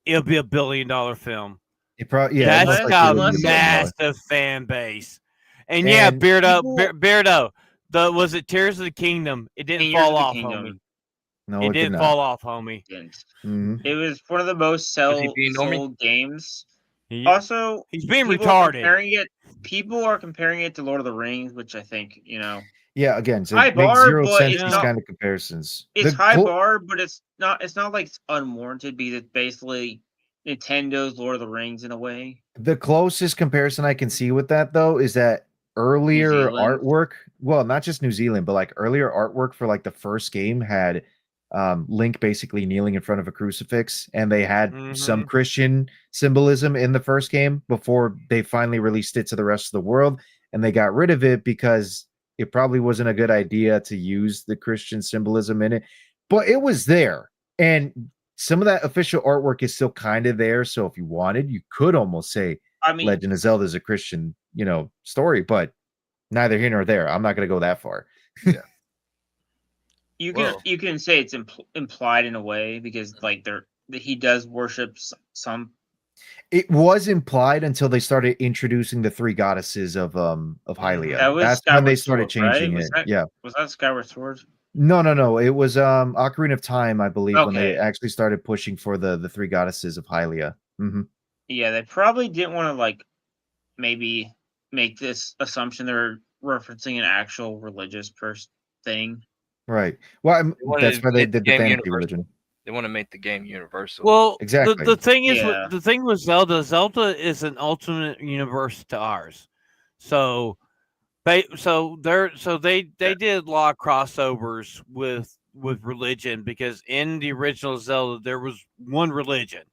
It'll be $1 billion film. It probably That's got a unless- massive fan base. And And Beardo, was it Tears of the Kingdom? It didn't Tears fall of the off, Kingdom. homie. no, It didn't fall off, homie. Mhm. It was one of the most sold games. Also, He's being people are retarded. People are comparing it to Lord of the Rings, which I think, Yeah, again, so high it makes bar, zero but sense it's these not- kind of comparisons. it's The high clo- bar, but it's not like it's unwarranted because it's basically Nintendo's Lord of the Rings in a way. The closest comparison I can see with that though is that earlier Zealand. artwork, well, not just New Zealand, but like earlier artwork for like the first game had Link basically kneeling in front of a crucifix, and they had some Christian symbolism in the first game before they finally released it to the rest of the world, and they got rid of it because it probably wasn't a good idea to use the Christian symbolism in it, but it was there. And some of that official artwork is still kind of there. So if you wanted, you could almost say Legend of Zelda is a Christian, story, but neither here nor there. I'm not going to go that far. Yeah. You can say it's implied in a way because he does worship some. It was implied until they started introducing the three goddesses of Hylia. That's when they started changing it. Was that Skyward Sword? No. It was Ocarina of Time, I believe, when they actually started pushing for the three goddesses of Hylia. Mm-hmm. Yeah, they probably didn't want to maybe make this assumption they're referencing an actual religious thing. Right. Well, that's why they did the fantasy religion. They want to make the game universal. Well, exactly. The thing is, the thing with Zelda is an alternate universe to ours. So they did a lot of crossovers with religion, because in the original Zelda there was one religion.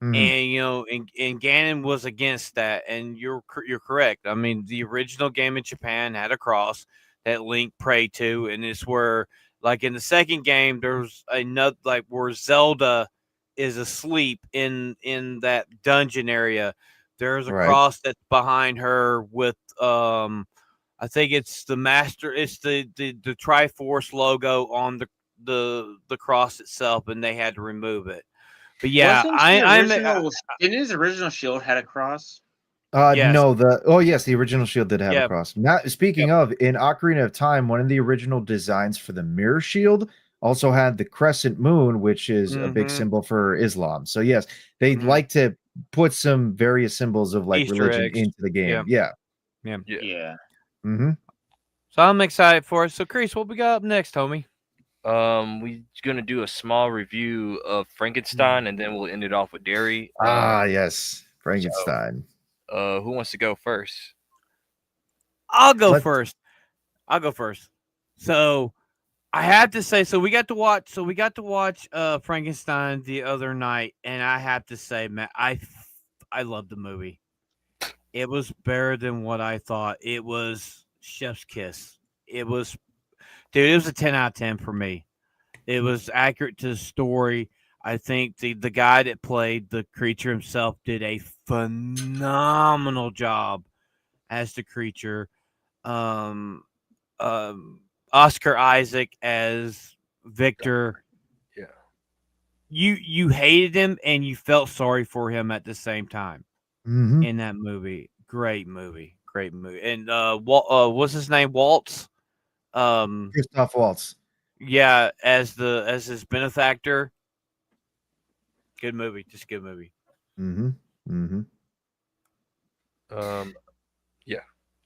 And and Ganon was against that, and you're correct. I mean, the original game in Japan had a cross that Link prayed to, and it's where, like in the second game, there's another, where Zelda is asleep in that dungeon area. There's a cross that's behind her with I think it's the Triforce logo on the cross itself, and they had to remove it. But yeah, didn't his original shield had a cross? Yes. No, the original shield did have a cross. Now, speaking of, in Ocarina of Time, one of the original designs for the mirror shield also had the crescent moon, which is a big symbol for Islam. So yes, they like to put some various symbols of Easter religion eggs into the game. Yeah. Mm-hmm. So I'm excited for it. So Kreese, what we got up next, homie? We're gonna do a small review of Frankenstein, and then we'll end it off with Derry. Yes, Frankenstein. So, who wants to go first? I'll go first. So I have to say, we got to watch Frankenstein the other night, and I have to say, man, I love the movie. It was better than what I thought. It was chef's kiss. It was a 10 out of 10 for me. It was accurate to the story. I think the guy that played the creature himself did a phenomenal job as the creature. Oscar Isaac as Victor. Yeah. You hated him and you felt sorry for him at the same time in that movie. Great movie. And what's his name? Waltz. Christoph Waltz. Yeah, as his benefactor. Good movie. Just good movie. Yeah.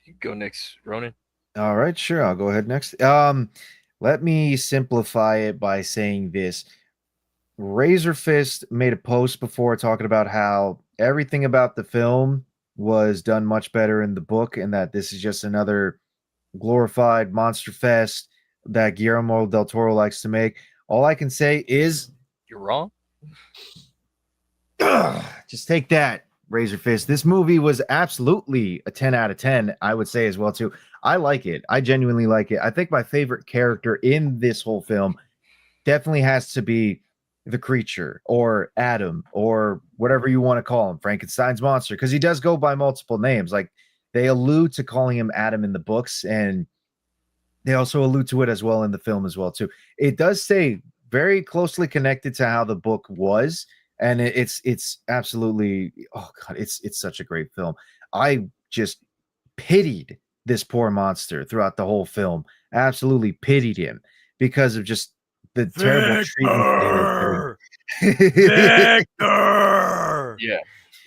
You go next, Ronin. All right, sure. I'll go ahead next. Let me simplify it by saying this. Razor Fist made a post before talking about how everything about the film was done much better in the book, and that this is just another glorified monster fest that Guillermo del Toro likes to make. All I can say is, You're wrong. just take that, Razor Fist. This movie was absolutely a 10 out of 10, I would say as well, too. I like it. I genuinely like it. I think my favorite character in this whole film definitely has to be the creature or Adam or whatever you want to call him, Frankenstein's monster, because he does go by multiple names. Like they allude to calling him Adam in the books, and they also allude to it as well in the film as well too. It does stay very closely connected to how the book was, and it's absolutely, oh god, it's such a great film. I just pitied this poor monster throughout the whole film. Absolutely pitied him because of just the terrible treatment that he was getting. Victor! Yeah.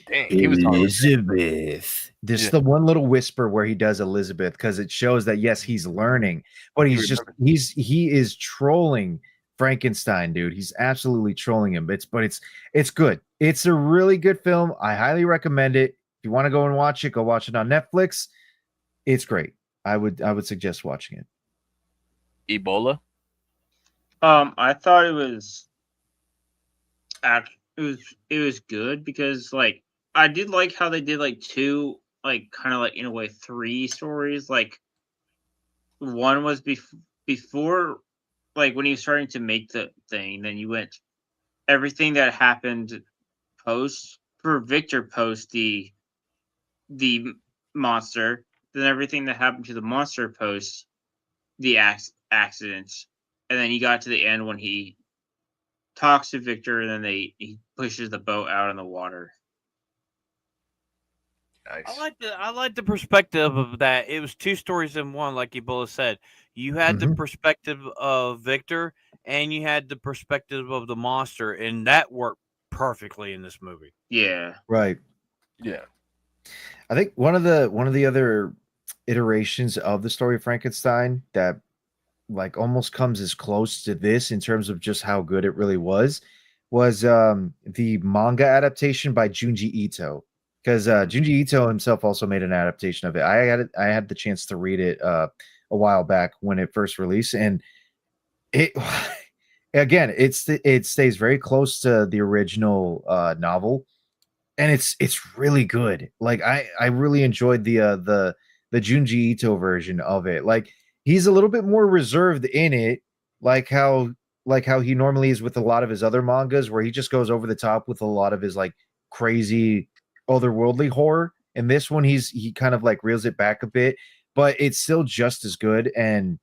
Dang, he was hard. Elizabeth. This is the one little whisper where he does Elizabeth, because it shows that yes, he's learning, but he is trolling Frankenstein, dude. He's absolutely trolling him. It's good. It's a really good film. I highly recommend it. If you want to go and watch it, go watch it on Netflix. It's great. I would suggest watching it. Ebola. I thought it was it was good because like I did like how they did like two, like kind of like in a way three stories. Like one was before, like when he was starting to make the thing, then you went everything that happened post for Victor post the monster, then everything that happened to the monster post the accidents, and then you got to the end when he talks to Victor, and then he pushes the boat out in the water. Nice. I like the perspective of that. It was two stories in one, like Ebola said. You had the perspective of Victor, and you had the perspective of the monster, and that worked perfectly in this movie. Yeah. Right. Yeah. I think one of the other iterations of the story of Frankenstein that like almost comes as close to this in terms of just how good it really was the manga adaptation by Junji Ito, because Junji Ito himself also made an adaptation of it. I had the chance to read it a while back when it first released, and it again it stays very close to the original novel, and it's really good. Like I really enjoyed the Junji Ito version of it. Like he's a little bit more reserved in it, like how he normally is with a lot of his other mangas, where he just goes over the top with a lot of his like crazy otherworldly horror. And this one, he kind of like reels it back a bit, but it's still just as good. And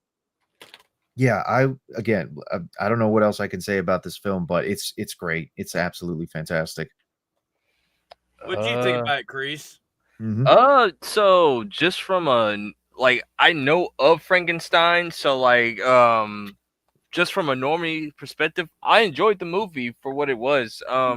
yeah, I don't know what else I can say about this film, but it's great. It's absolutely fantastic. What do you think about it, Kreese? So just from a like I know of Frankenstein, so like just from a normie perspective, I enjoyed the movie for what it was. I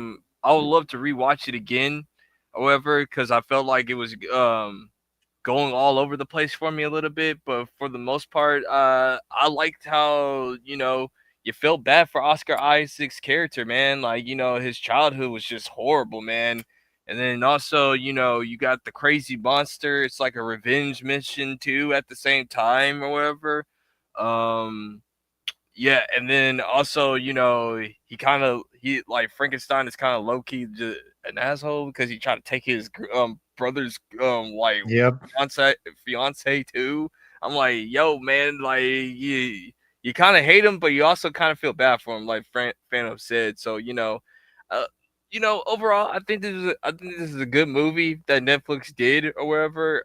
would love to rewatch it again, however, because I felt like it was going all over the place for me a little bit, but for the most part, I liked how you felt bad for Oscar Isaac's character, man. Like his childhood was just horrible, man. And then also, you got the crazy monster. It's like a revenge mission too at the same time or whatever. Yeah, and then also, he like Frankenstein is kind of low key an asshole because he tried to take his brother's like fiance too. I'm like, yo, man, like you kind of hate him, but you also kind of feel bad for him, like Phantom said. So overall, I think this is a good movie that Netflix did or whatever.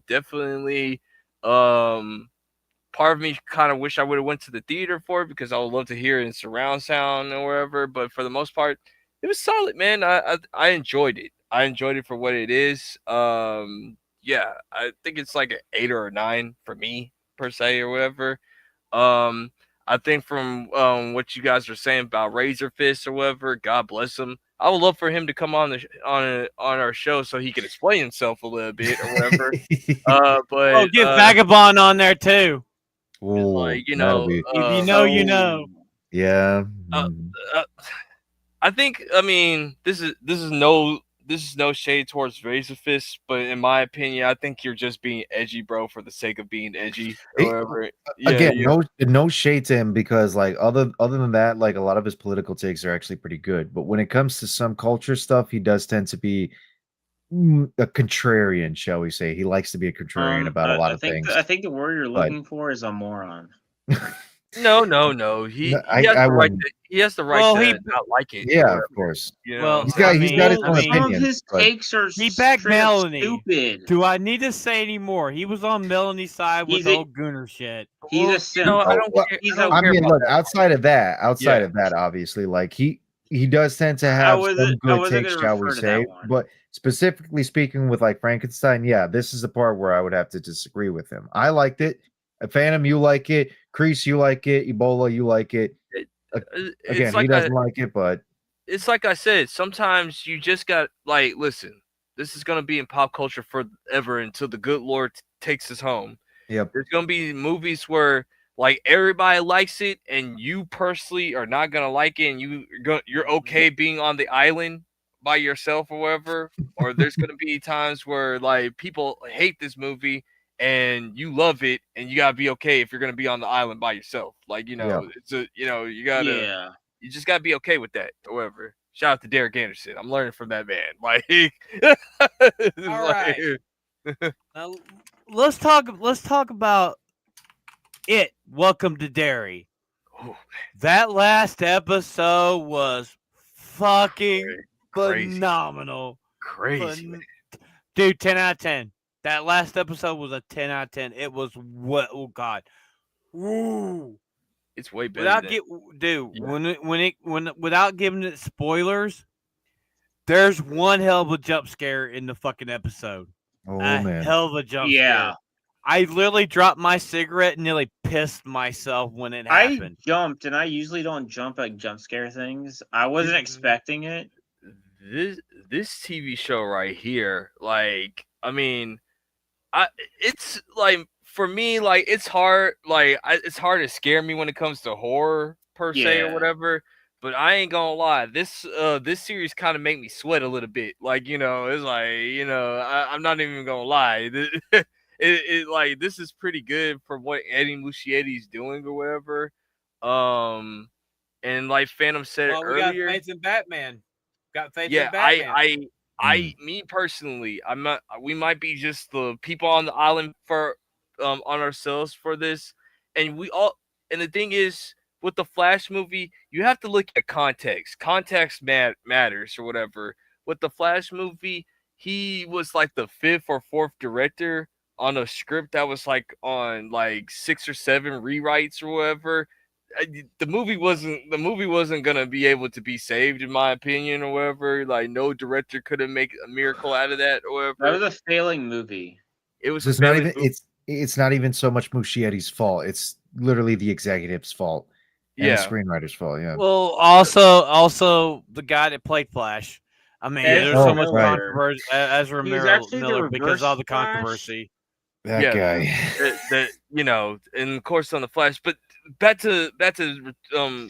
Definitely, part of me kind of wish I would have went to the theater for it because I would love to hear it in surround sound or wherever. But for the most part, it was solid, man. I enjoyed it. I enjoyed it for what it is. Yeah, I think it's like an 8 or a 9 for me per se or whatever. I think from what you guys are saying about Razor Fist or whatever, God bless him. I would love for him to come on on our show so he can explain himself a little bit or whatever. But get Vagabond on there too. Like if you know, you know. Yeah. I think. I mean, this is this is no shade towards Razor Fist, but in my opinion, I think you're just being edgy, bro, for the sake of being edgy or whatever. Again, no shade to him, because like other than that, like a lot of his political takes are actually pretty good. But when it comes to some culture stuff, he does tend to be a contrarian, shall we say. He likes to be a contrarian about a lot of things. I think the word you're looking for is a moron. No. He has the right to not like it. Yeah, of course. You know? Well, he's got his own opinions. Some of his takes are he backed Melanie. stupid. Do I need to say any more? He was on Melanie's side with the old Gooner shit. He's a simp. I mean, look, outside of that, obviously, like he does tend to have some good takes, shall we say. But specifically speaking with like Frankenstein, yeah, this is the part where I would have to disagree with him. I liked it. Phantom, you like it. Kreese, you like it. Ebola, you like it. Again, he doesn't like it, but it's like I said, sometimes you just got like, listen, this is gonna be in pop culture forever until the good Lord takes us home. Yep. There's gonna be movies where like everybody likes it, and you personally are not gonna like it, and you're okay being on the island by yourself or whatever. Or there's gonna be times where like people hate this movie and you love it, and you gotta be okay if you're gonna be on the island by yourself. Like, it's a you gotta you just gotta be okay with that or whatever. Shout out to Derek Anderson. I'm learning from that man. Like all right. Now, let's talk about it. Welcome to Derry. Oh, that last episode was fucking crazy. Phenomenal. Crazy. Dude, 10 out of 10. That last episode was a 10 out of 10. It was what? Oh God. Woo. It's way better. Without giving it spoilers, there's one hell of a jump scare in the fucking episode. Oh man. Hell of a jump scare. I literally dropped my cigarette and nearly pissed myself when it happened. I jumped, and I usually don't jump at jump scare things. I wasn't expecting it. This TV show right here, like, I mean, it's like, for me, like, it's hard, like, it's hard to scare me when it comes to horror per se or whatever. But I ain't gonna lie, this series kind of make me sweat a little bit. Like, it's like, I'm not even gonna lie. It like, this is pretty good for what Eddie Muschietti's doing or whatever. And like Phantom said earlier, got faith in Batman. Got faith in Batman. Me personally, I'm not. We might be just the people on the island for on ourselves for this, and the thing is, with the Flash movie, you have to look at context. Context matters or whatever. With the Flash movie, he was like the 5th or 4th director on a script that was like on like 6 or 7 rewrites or whatever. The movie wasn't gonna be able to be saved, in my opinion, or whatever. Like, no director could have made a miracle out of that or whatever. That was a failing movie. It was. It's not even so much Muschietti's fault. It's literally the executive's fault. And the screenwriter's fault. Yeah. Well, also the guy that played Flash. I mean, there's so much controversy as Miller because of all the controversy. That guy. And of course on the Flash, but back to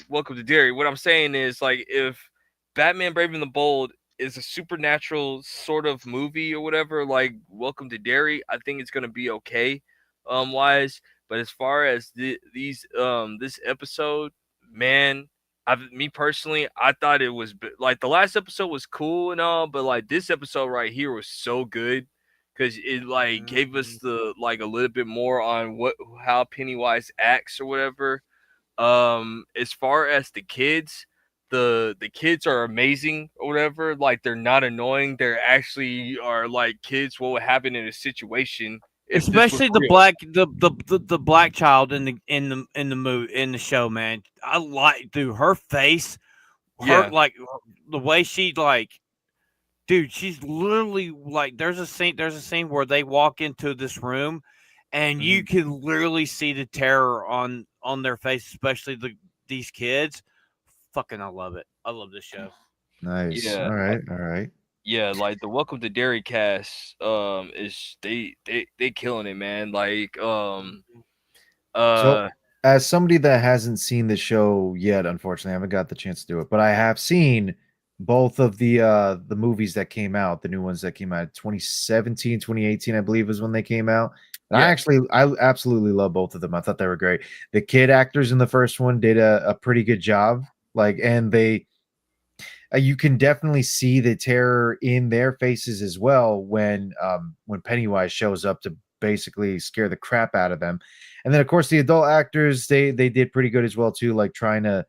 Welcome to Derry. What I'm saying is, like, if Batman Brave and the Bold is a supernatural sort of movie or whatever, like Welcome to Derry, I think it's gonna be okay, wise. But as far as this episode, man, me personally, I thought it was like the last episode was cool and all, but like this episode right here was so good. Because it like gave us the like a little bit more on how Pennywise acts or whatever. As far as the kids are amazing or whatever. Like, they're not annoying. They're actually are like kids. What would happen in a situation? Especially the black child in the show, man. I like, dude, her face, like the way she like. Dude, she's literally like, there's a scene where they walk into this room and you can literally see the terror on their face, especially these kids. Fucking, I love it. I love this show. Nice. Yeah. All right. Yeah, like the Welcome to Derry cast is they killing it, man. Like so as somebody that hasn't seen the show yet, unfortunately, I haven't got the chance to do it, but I have seen both of the movies that came out, the new ones that came out 2017, 2018, I believe is when they came out. And I absolutely love both of them. I thought they were great. The kid actors in the first one did a pretty good job. Like, and they you can definitely see the terror in their faces as well when Pennywise shows up to basically scare the crap out of them. And then of course the adult actors, they did pretty good as well too, like trying to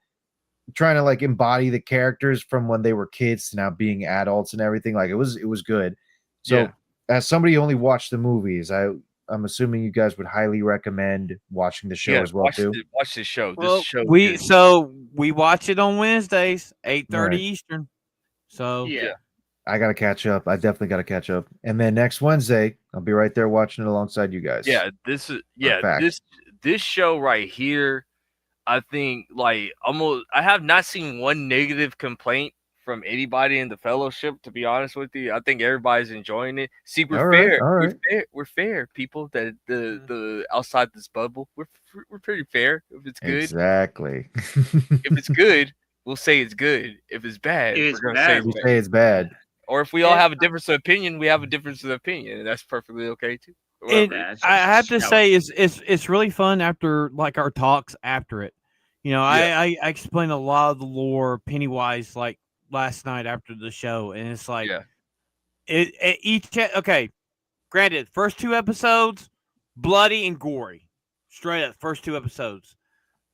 like embody the characters from when they were kids to now being adults and everything. Like it was good. So as somebody who only watched the movies, I'm assuming you guys would highly recommend watching the show as well too. Watch this show. Well, This show. we watch it on Wednesdays, 8:30 Right. Eastern. So Yeah. I gotta catch up. I definitely gotta catch up. And then next Wednesday, I'll be right there watching it alongside you guys. Yeah, this show right here, I think like almost I have not seen one negative complaint from anybody in the fellowship, to be honest with you. I think everybody's enjoying it. See, we're fair. All right. We're fair people that the outside this bubble. We're pretty fair. If it's good. Exactly. If it's good, we'll say it's good. If it's bad, If it's we're gonna bad, We say it's bad. or if we all have a difference of opinion, we have a difference of opinion, and that's perfectly okay too. And Yeah, it's I just have to shout. say, it's really fun after like our talks after it. You know, I explained a lot of the lore of Pennywise like last night after the show, and it's like okay. Granted, first 2 episodes bloody and gory, straight up. First 2 episodes.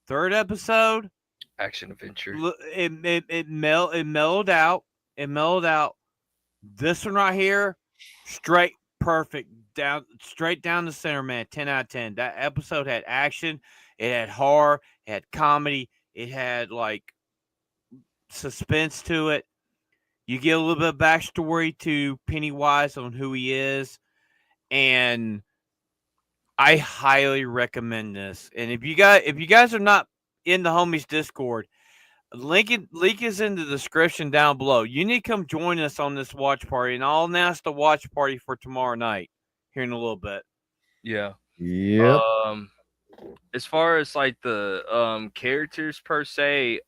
Third episode, action adventure. It mellowed out. It mellowed out. This one right here, straight perfect straight down the center, man. 10 out of 10. That episode had action. It had horror. It had comedy. It had like suspense to it. You get a little bit of backstory to Pennywise on who he is, and I highly recommend this. And if you guys are not in the homies Discord, link is in the description down below. You need to come join us on this watch party, and I'll announce the watch party for tomorrow night here in a little bit. Yeah. Yep. As far as like the characters per se,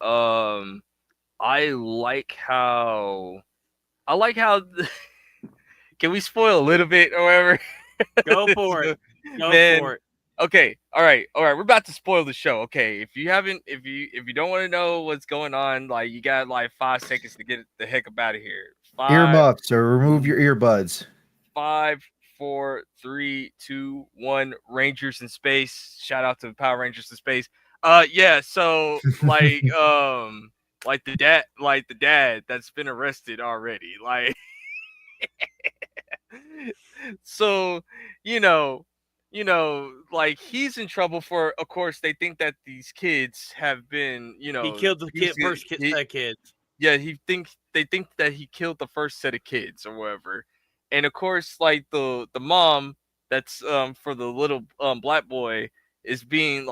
I like how can we spoil a little bit or whatever? Go for it. Go for it. Okay, all right. We're about to spoil the show. Okay, if you don't want to know what's going on, like you got like 5 seconds to get the heck up out of here. Earmuffs or remove your earbuds. 5, 4, 3, 2, 1. Rangers in space. Shout out to the Power Rangers in space. Yeah. So like like the dad that's been arrested already. Like, so like he's in trouble for. Of course, they think that these kids have been. He killed the first set of kids. Yeah, they think that he killed the first set of kids or whatever. And of course, like the mom that's for the little black boy is being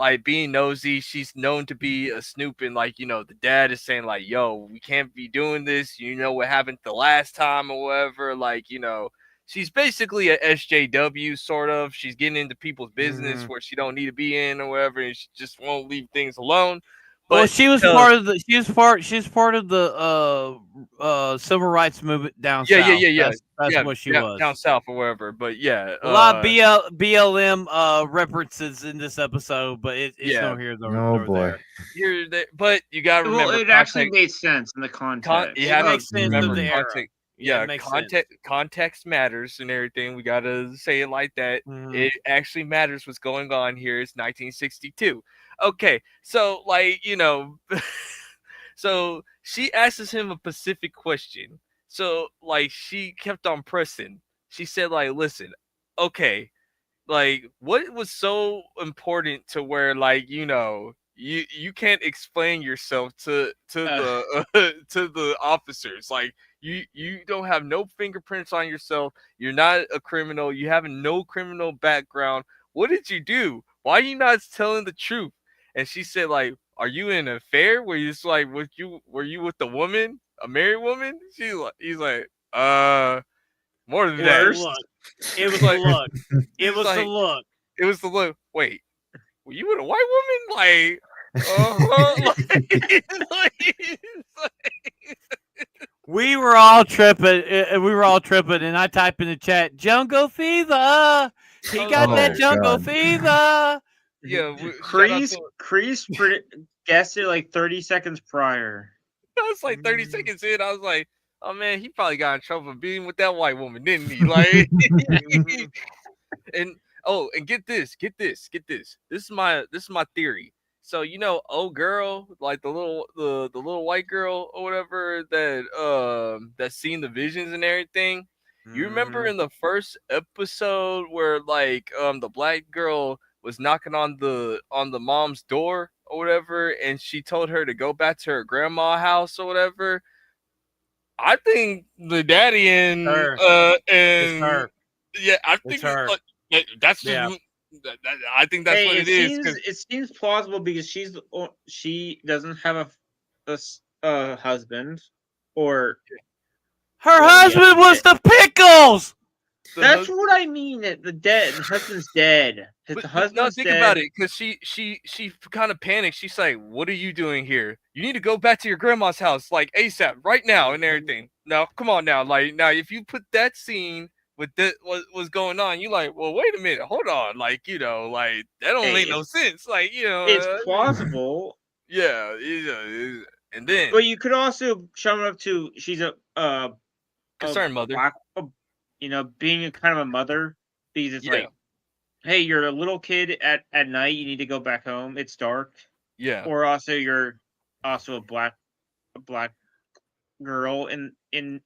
nosy. She's known to be a snoop, and like the dad is saying like, yo, we can't be doing this. You know what happened the last time or whatever. Like, she's basically a SJW sort of. She's getting into people's business where she don't need to be in or whatever, and she just won't leave things alone. But well, she was part of the. She's part of the civil rights movement down south. Yeah. That's what she was down south or wherever. But yeah, a lot of BLM references in this episode, but it's no here nor there. But you gotta remember, it actually made sense in the context. It makes sense of the era. Context matters and everything. We gotta say it like that. It actually matters what's going on here. It's 1962. Okay, so like so she asks him a specific question. So like she kept on pressing. She said like, listen, okay, like what was so important to where like you can't explain yourself to the to the officers. Like you don't have no fingerprints on yourself. You're not a criminal. You have no criminal background. What did you do? Why are you not telling the truth? And she said like, are you in an affair? Were you just like were you with a woman, a married woman? He's like, more than that. It was like, look. It was the look. It was the look. Wait, were you with a white woman? Like, We were all tripping. And I type in the chat, "Jungle fever." He got that jungle fever. Yeah, shout out to Kreese guessed it like 30 seconds prior. I was like 30 seconds in. I was like, oh man, he probably got in trouble for being with that white woman, didn't he? Like, and get this. This is my theory. So old girl, like the little white girl or whatever that's seen the visions and everything. You remember in the first episode where like the black girl was knocking on the mom's door or whatever, and she told her to go back to her grandma's house or whatever. I think the daddy and yeah, I think her. That's just, I think that's what it is. It seems plausible because she doesn't have a husband, or her husband was the pickles. That's what I mean. The husband's dead. No, think about it, because she kind of panicked. She's like, "What are you doing here? You need to go back to your grandma's house, like ASAP, right now, and everything." Now, come on, now, like now, if you put that scene with what was going on, you like, well, wait a minute, hold on, like like that don't make no sense, like it's plausible. Yeah, and then, but you could also show up to she's a concerned mother. Being a kind of a mother, because it's like, hey, you're a little kid at night, you need to go back home, it's dark. Yeah. Or also you're also a black girl in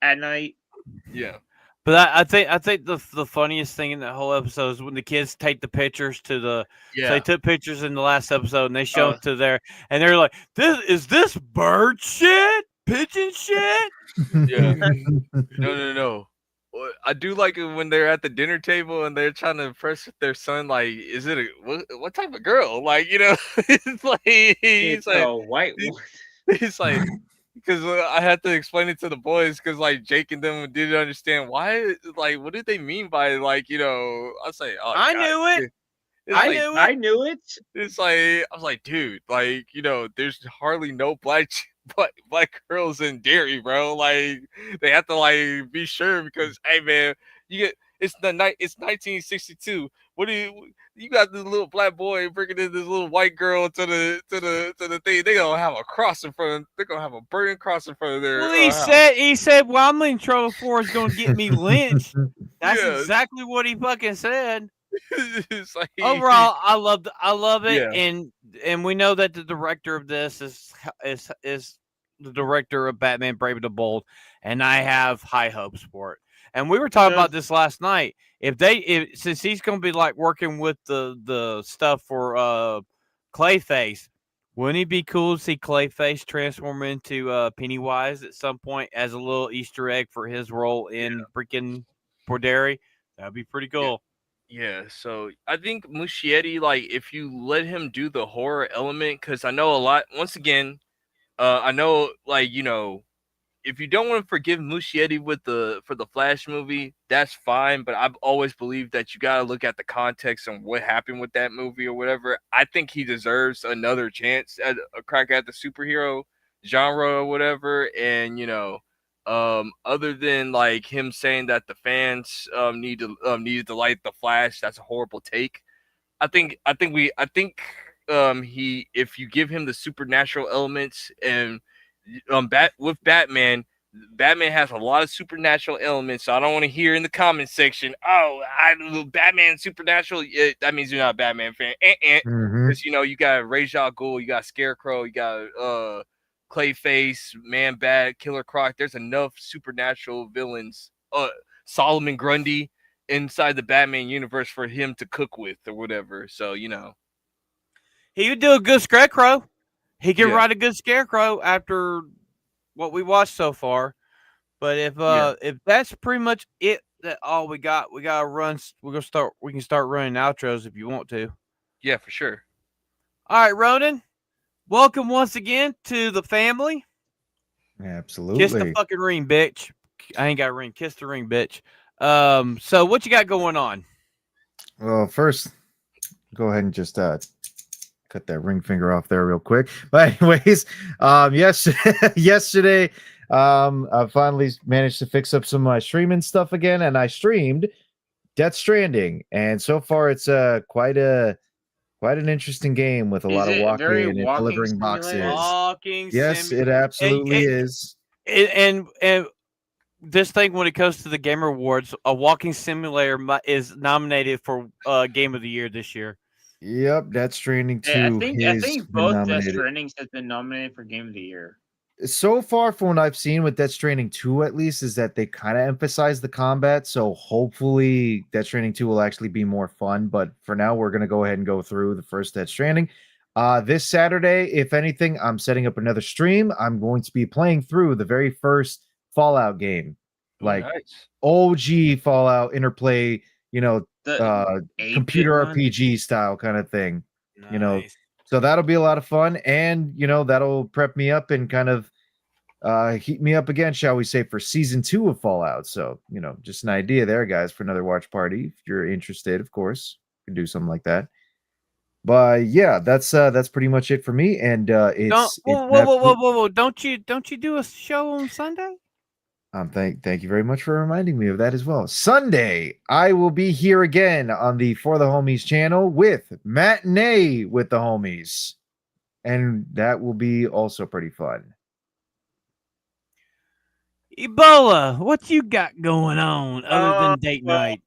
at night. Yeah. But I think the funniest thing in that whole episode is when the kids take the pictures to the. Yeah. So they took pictures in the last episode and they show them to there, and they're like, "This bird shit, pigeon shit." Yeah. No. I do like it when they're at the dinner table and they're trying to impress their son. Like, is it what type of girl? Like, it's like it's like a white one. He's like. Because I had to explain it to the boys, because like Jake and them didn't understand why. Like, what did they mean by like I was like, oh, I knew it. I knew it. It's like I was like, dude, like there's hardly no black girls in Derry, bro. Like they have to like be sure, because hey man, it's 1962. What do you got this little black boy bringing in this little white girl to the thing? They gonna have a cross in front. They're gonna have a burning cross in front of their. Well, he said, "Well, I'm in trouble for is gonna get me lynched." That's exactly what he fucking said. Like, overall, I love it, yeah. and we know that the director of this is the director of Batman: Brave and the Bold, and I have high hopes for it. And we were talking about this last night. Since he's going to be like working with the stuff for Clayface, wouldn't it be cool to see Clayface transform into Pennywise at some point as a little Easter egg for his role in freaking Bordelli? That'd be pretty cool. Yeah, so I think Muschietti, like, if you let him do the horror element, because I know a lot. Once again, I know, like, if you don't want to forgive Muschietti for the Flash movie, that's fine. But I've always believed that you got to look at the context and what happened with that movie or whatever. I think he deserves another chance at a crack at the superhero genre or whatever. And other than like him saying that the fans needed to like the Flash, that's a horrible take. I think if you give him the supernatural elements and with Batman has a lot of supernatural elements, so I don't want to hear in the comment section, Batman supernatural. That means you're not a Batman fan. Because you got Ra's al Ghul, you got Scarecrow, you got Clayface, Man Bat, Killer Croc. There's enough supernatural villains, Solomon Grundy, inside the Batman universe for him to cook with or whatever. So he would do a good Scarecrow. He can write a good Scarecrow after what we watched so far. But if that's pretty much it, that all we gotta run. We can start running outros if you want to. Yeah, for sure. All right, Ronin, welcome once again to the family. Absolutely. Kiss the fucking ring, bitch. I ain't got a ring. Kiss the ring, bitch. So what you got going on? Well, first, go ahead and just cut that ring finger off there real quick. But anyways, yesterday I finally managed to fix up some of my streaming stuff again, and I streamed Death Stranding, and so far it's quite an interesting game with a Is lot of it very walking and walking delivering simulator? boxes. Walking Yes, sim it absolutely is. and this thing when it comes to the Game Awards, a walking simulator is nominated for Game of the Year this year. Yep, Death Stranding Yeah, 2 I has think been both Death nominated. Strandings has been nominated for Game of the Year. So far, from what I've seen with Death Stranding 2, at least, is that they kind of emphasize the combat. So hopefully, Death Stranding 2 will actually be more fun. But for now, we're going to go ahead and go through the first Death Stranding. This Saturday, if anything, I'm setting up another stream. I'm going to be playing through the very first Fallout game, like Nice. OG Fallout Interplay, The 8-bit computer one? RPG style kind of thing. Nice. So that'll be a lot of fun, and that'll prep me up and kind of heat me up again, shall we say, for season 2 of Fallout. So just an idea there, guys, for another watch party. If you're interested, of course, you can do something like that. But yeah, that's pretty much it for me. And it's whoa! Don't you do a show on Sunday? Thank you very much for reminding me of that as well. Sunday, I will be here again on the For the Homies channel with Matinee with the Homies. And that will be also pretty fun. Ebola, what you got going on other than date well, night?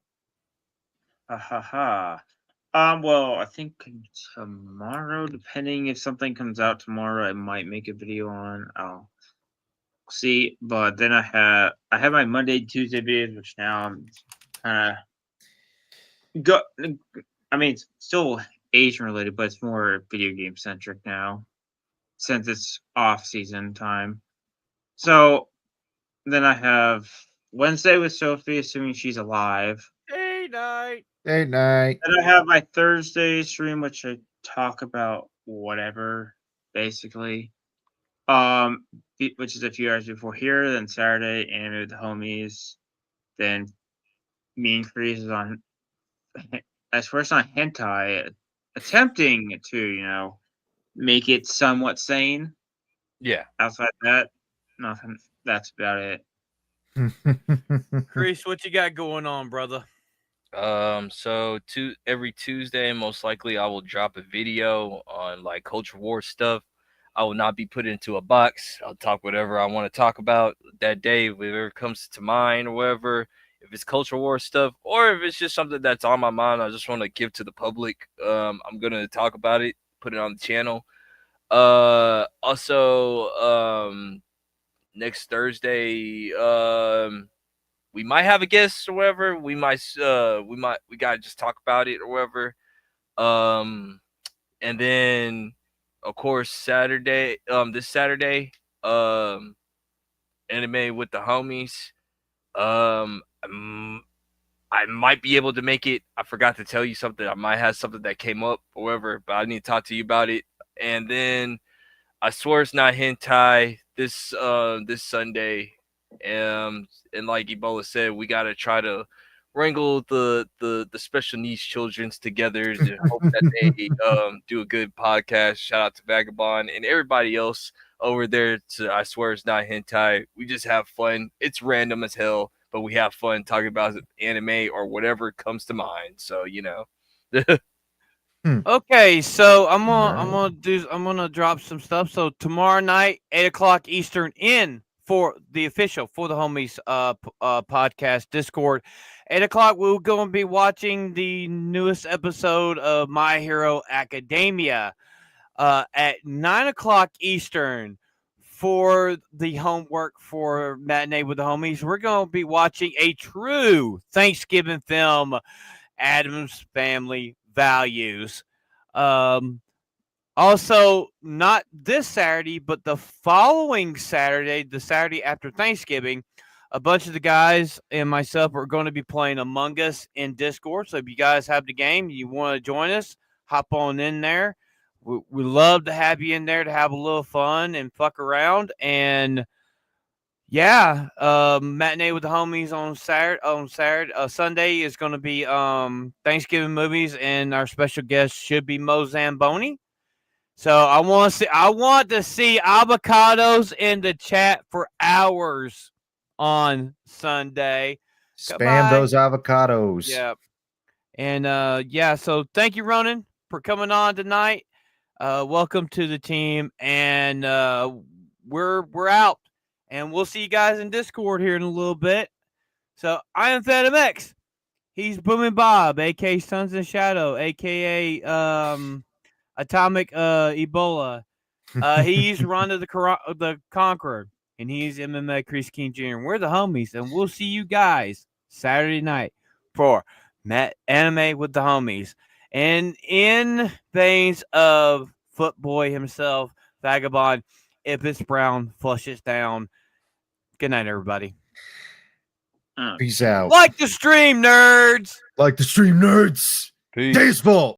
Well, I think tomorrow, depending if something comes out tomorrow, I might make a video on. I'll see. But then I have my Monday, Tuesday videos, which now I'm kind of go. I mean, it's still Asian related, but it's more video game centric now, since it's off season time. So then I have Wednesday with Sophie, assuming she's alive. Date night. Date night. Then I have my Thursday stream, which I talk about whatever, basically. Which is a few hours before here. Then Saturday, anime with the homies. Then me and Kreese is on. I swear it's not hentai. Attempting to, make it somewhat sane. Yeah. Outside that, nothing. That's about it. Chris, what you got going on, brother? So every Tuesday, most likely I will drop a video on like culture war stuff. I will not be put into a box. I'll talk whatever I want to talk about that day, whatever comes to mind or whatever. If it's culture war stuff, or if it's just something that's on my mind, I just want to give to the public. I'm gonna talk about it, put it on the channel. Also, next Thursday, we might have a guest or whatever. We gotta just talk about it or whatever. And then of course Saturday, this Saturday, anime with the homies. I might be able to make it. I forgot to tell you something. I might have something that came up or whatever, but I need to talk to you about it. And then I swear it's not hentai this Sunday. And like Ebola said, we gotta try to wrangle the special needs childrens together to hope that they do a good podcast. Shout out to Vagabond and everybody else over there. I swear it's not hentai. We just have fun. It's random as hell, but we have fun talking about anime or whatever comes to mind. So Okay, so I'm gonna drop some stuff. So tomorrow night, 8:00 Eastern, in for the official For the Homies podcast Discord. 8:00, we're gonna be watching the newest episode of My Hero Academia. At 9:00 Eastern, for the homework for Matinee with the Homies, we're gonna be watching a true Thanksgiving film, Addams Family Values. Also, not this Saturday, but the following Saturday, the Saturday after Thanksgiving, a bunch of the guys and myself are going to be playing Among Us in Discord. So if you guys have the game, you want to join us, hop on in there. We love to have you in there to have a little fun and fuck around. And yeah, Matinee with the Homies on Saturday. Sunday is going to be Thanksgiving movies, and our special guest should be Mo Zamboni. So I want to see avocados in the chat for hours on Sunday. Spam Goodbye. those avocados. Yep. And so thank you, Ronin, for coming on tonight. Welcome to the team, and we're out, and we'll see you guys in Discord here in a little bit. So I am Phantom X. He's Booming Bob, aka Sons in Shadow, aka Atomic Ebola. He's Rhonda the Conqueror, and he's MMA-Kreese-King Jr. We're the homies, and we'll see you guys Saturday night for Anime with the Homies. And in veins of Footboy himself, Vagabond, if it's brown, flush it down. Good night, everybody. Peace out. Like the stream, nerds. Like the stream, nerds. Peace. Baseball.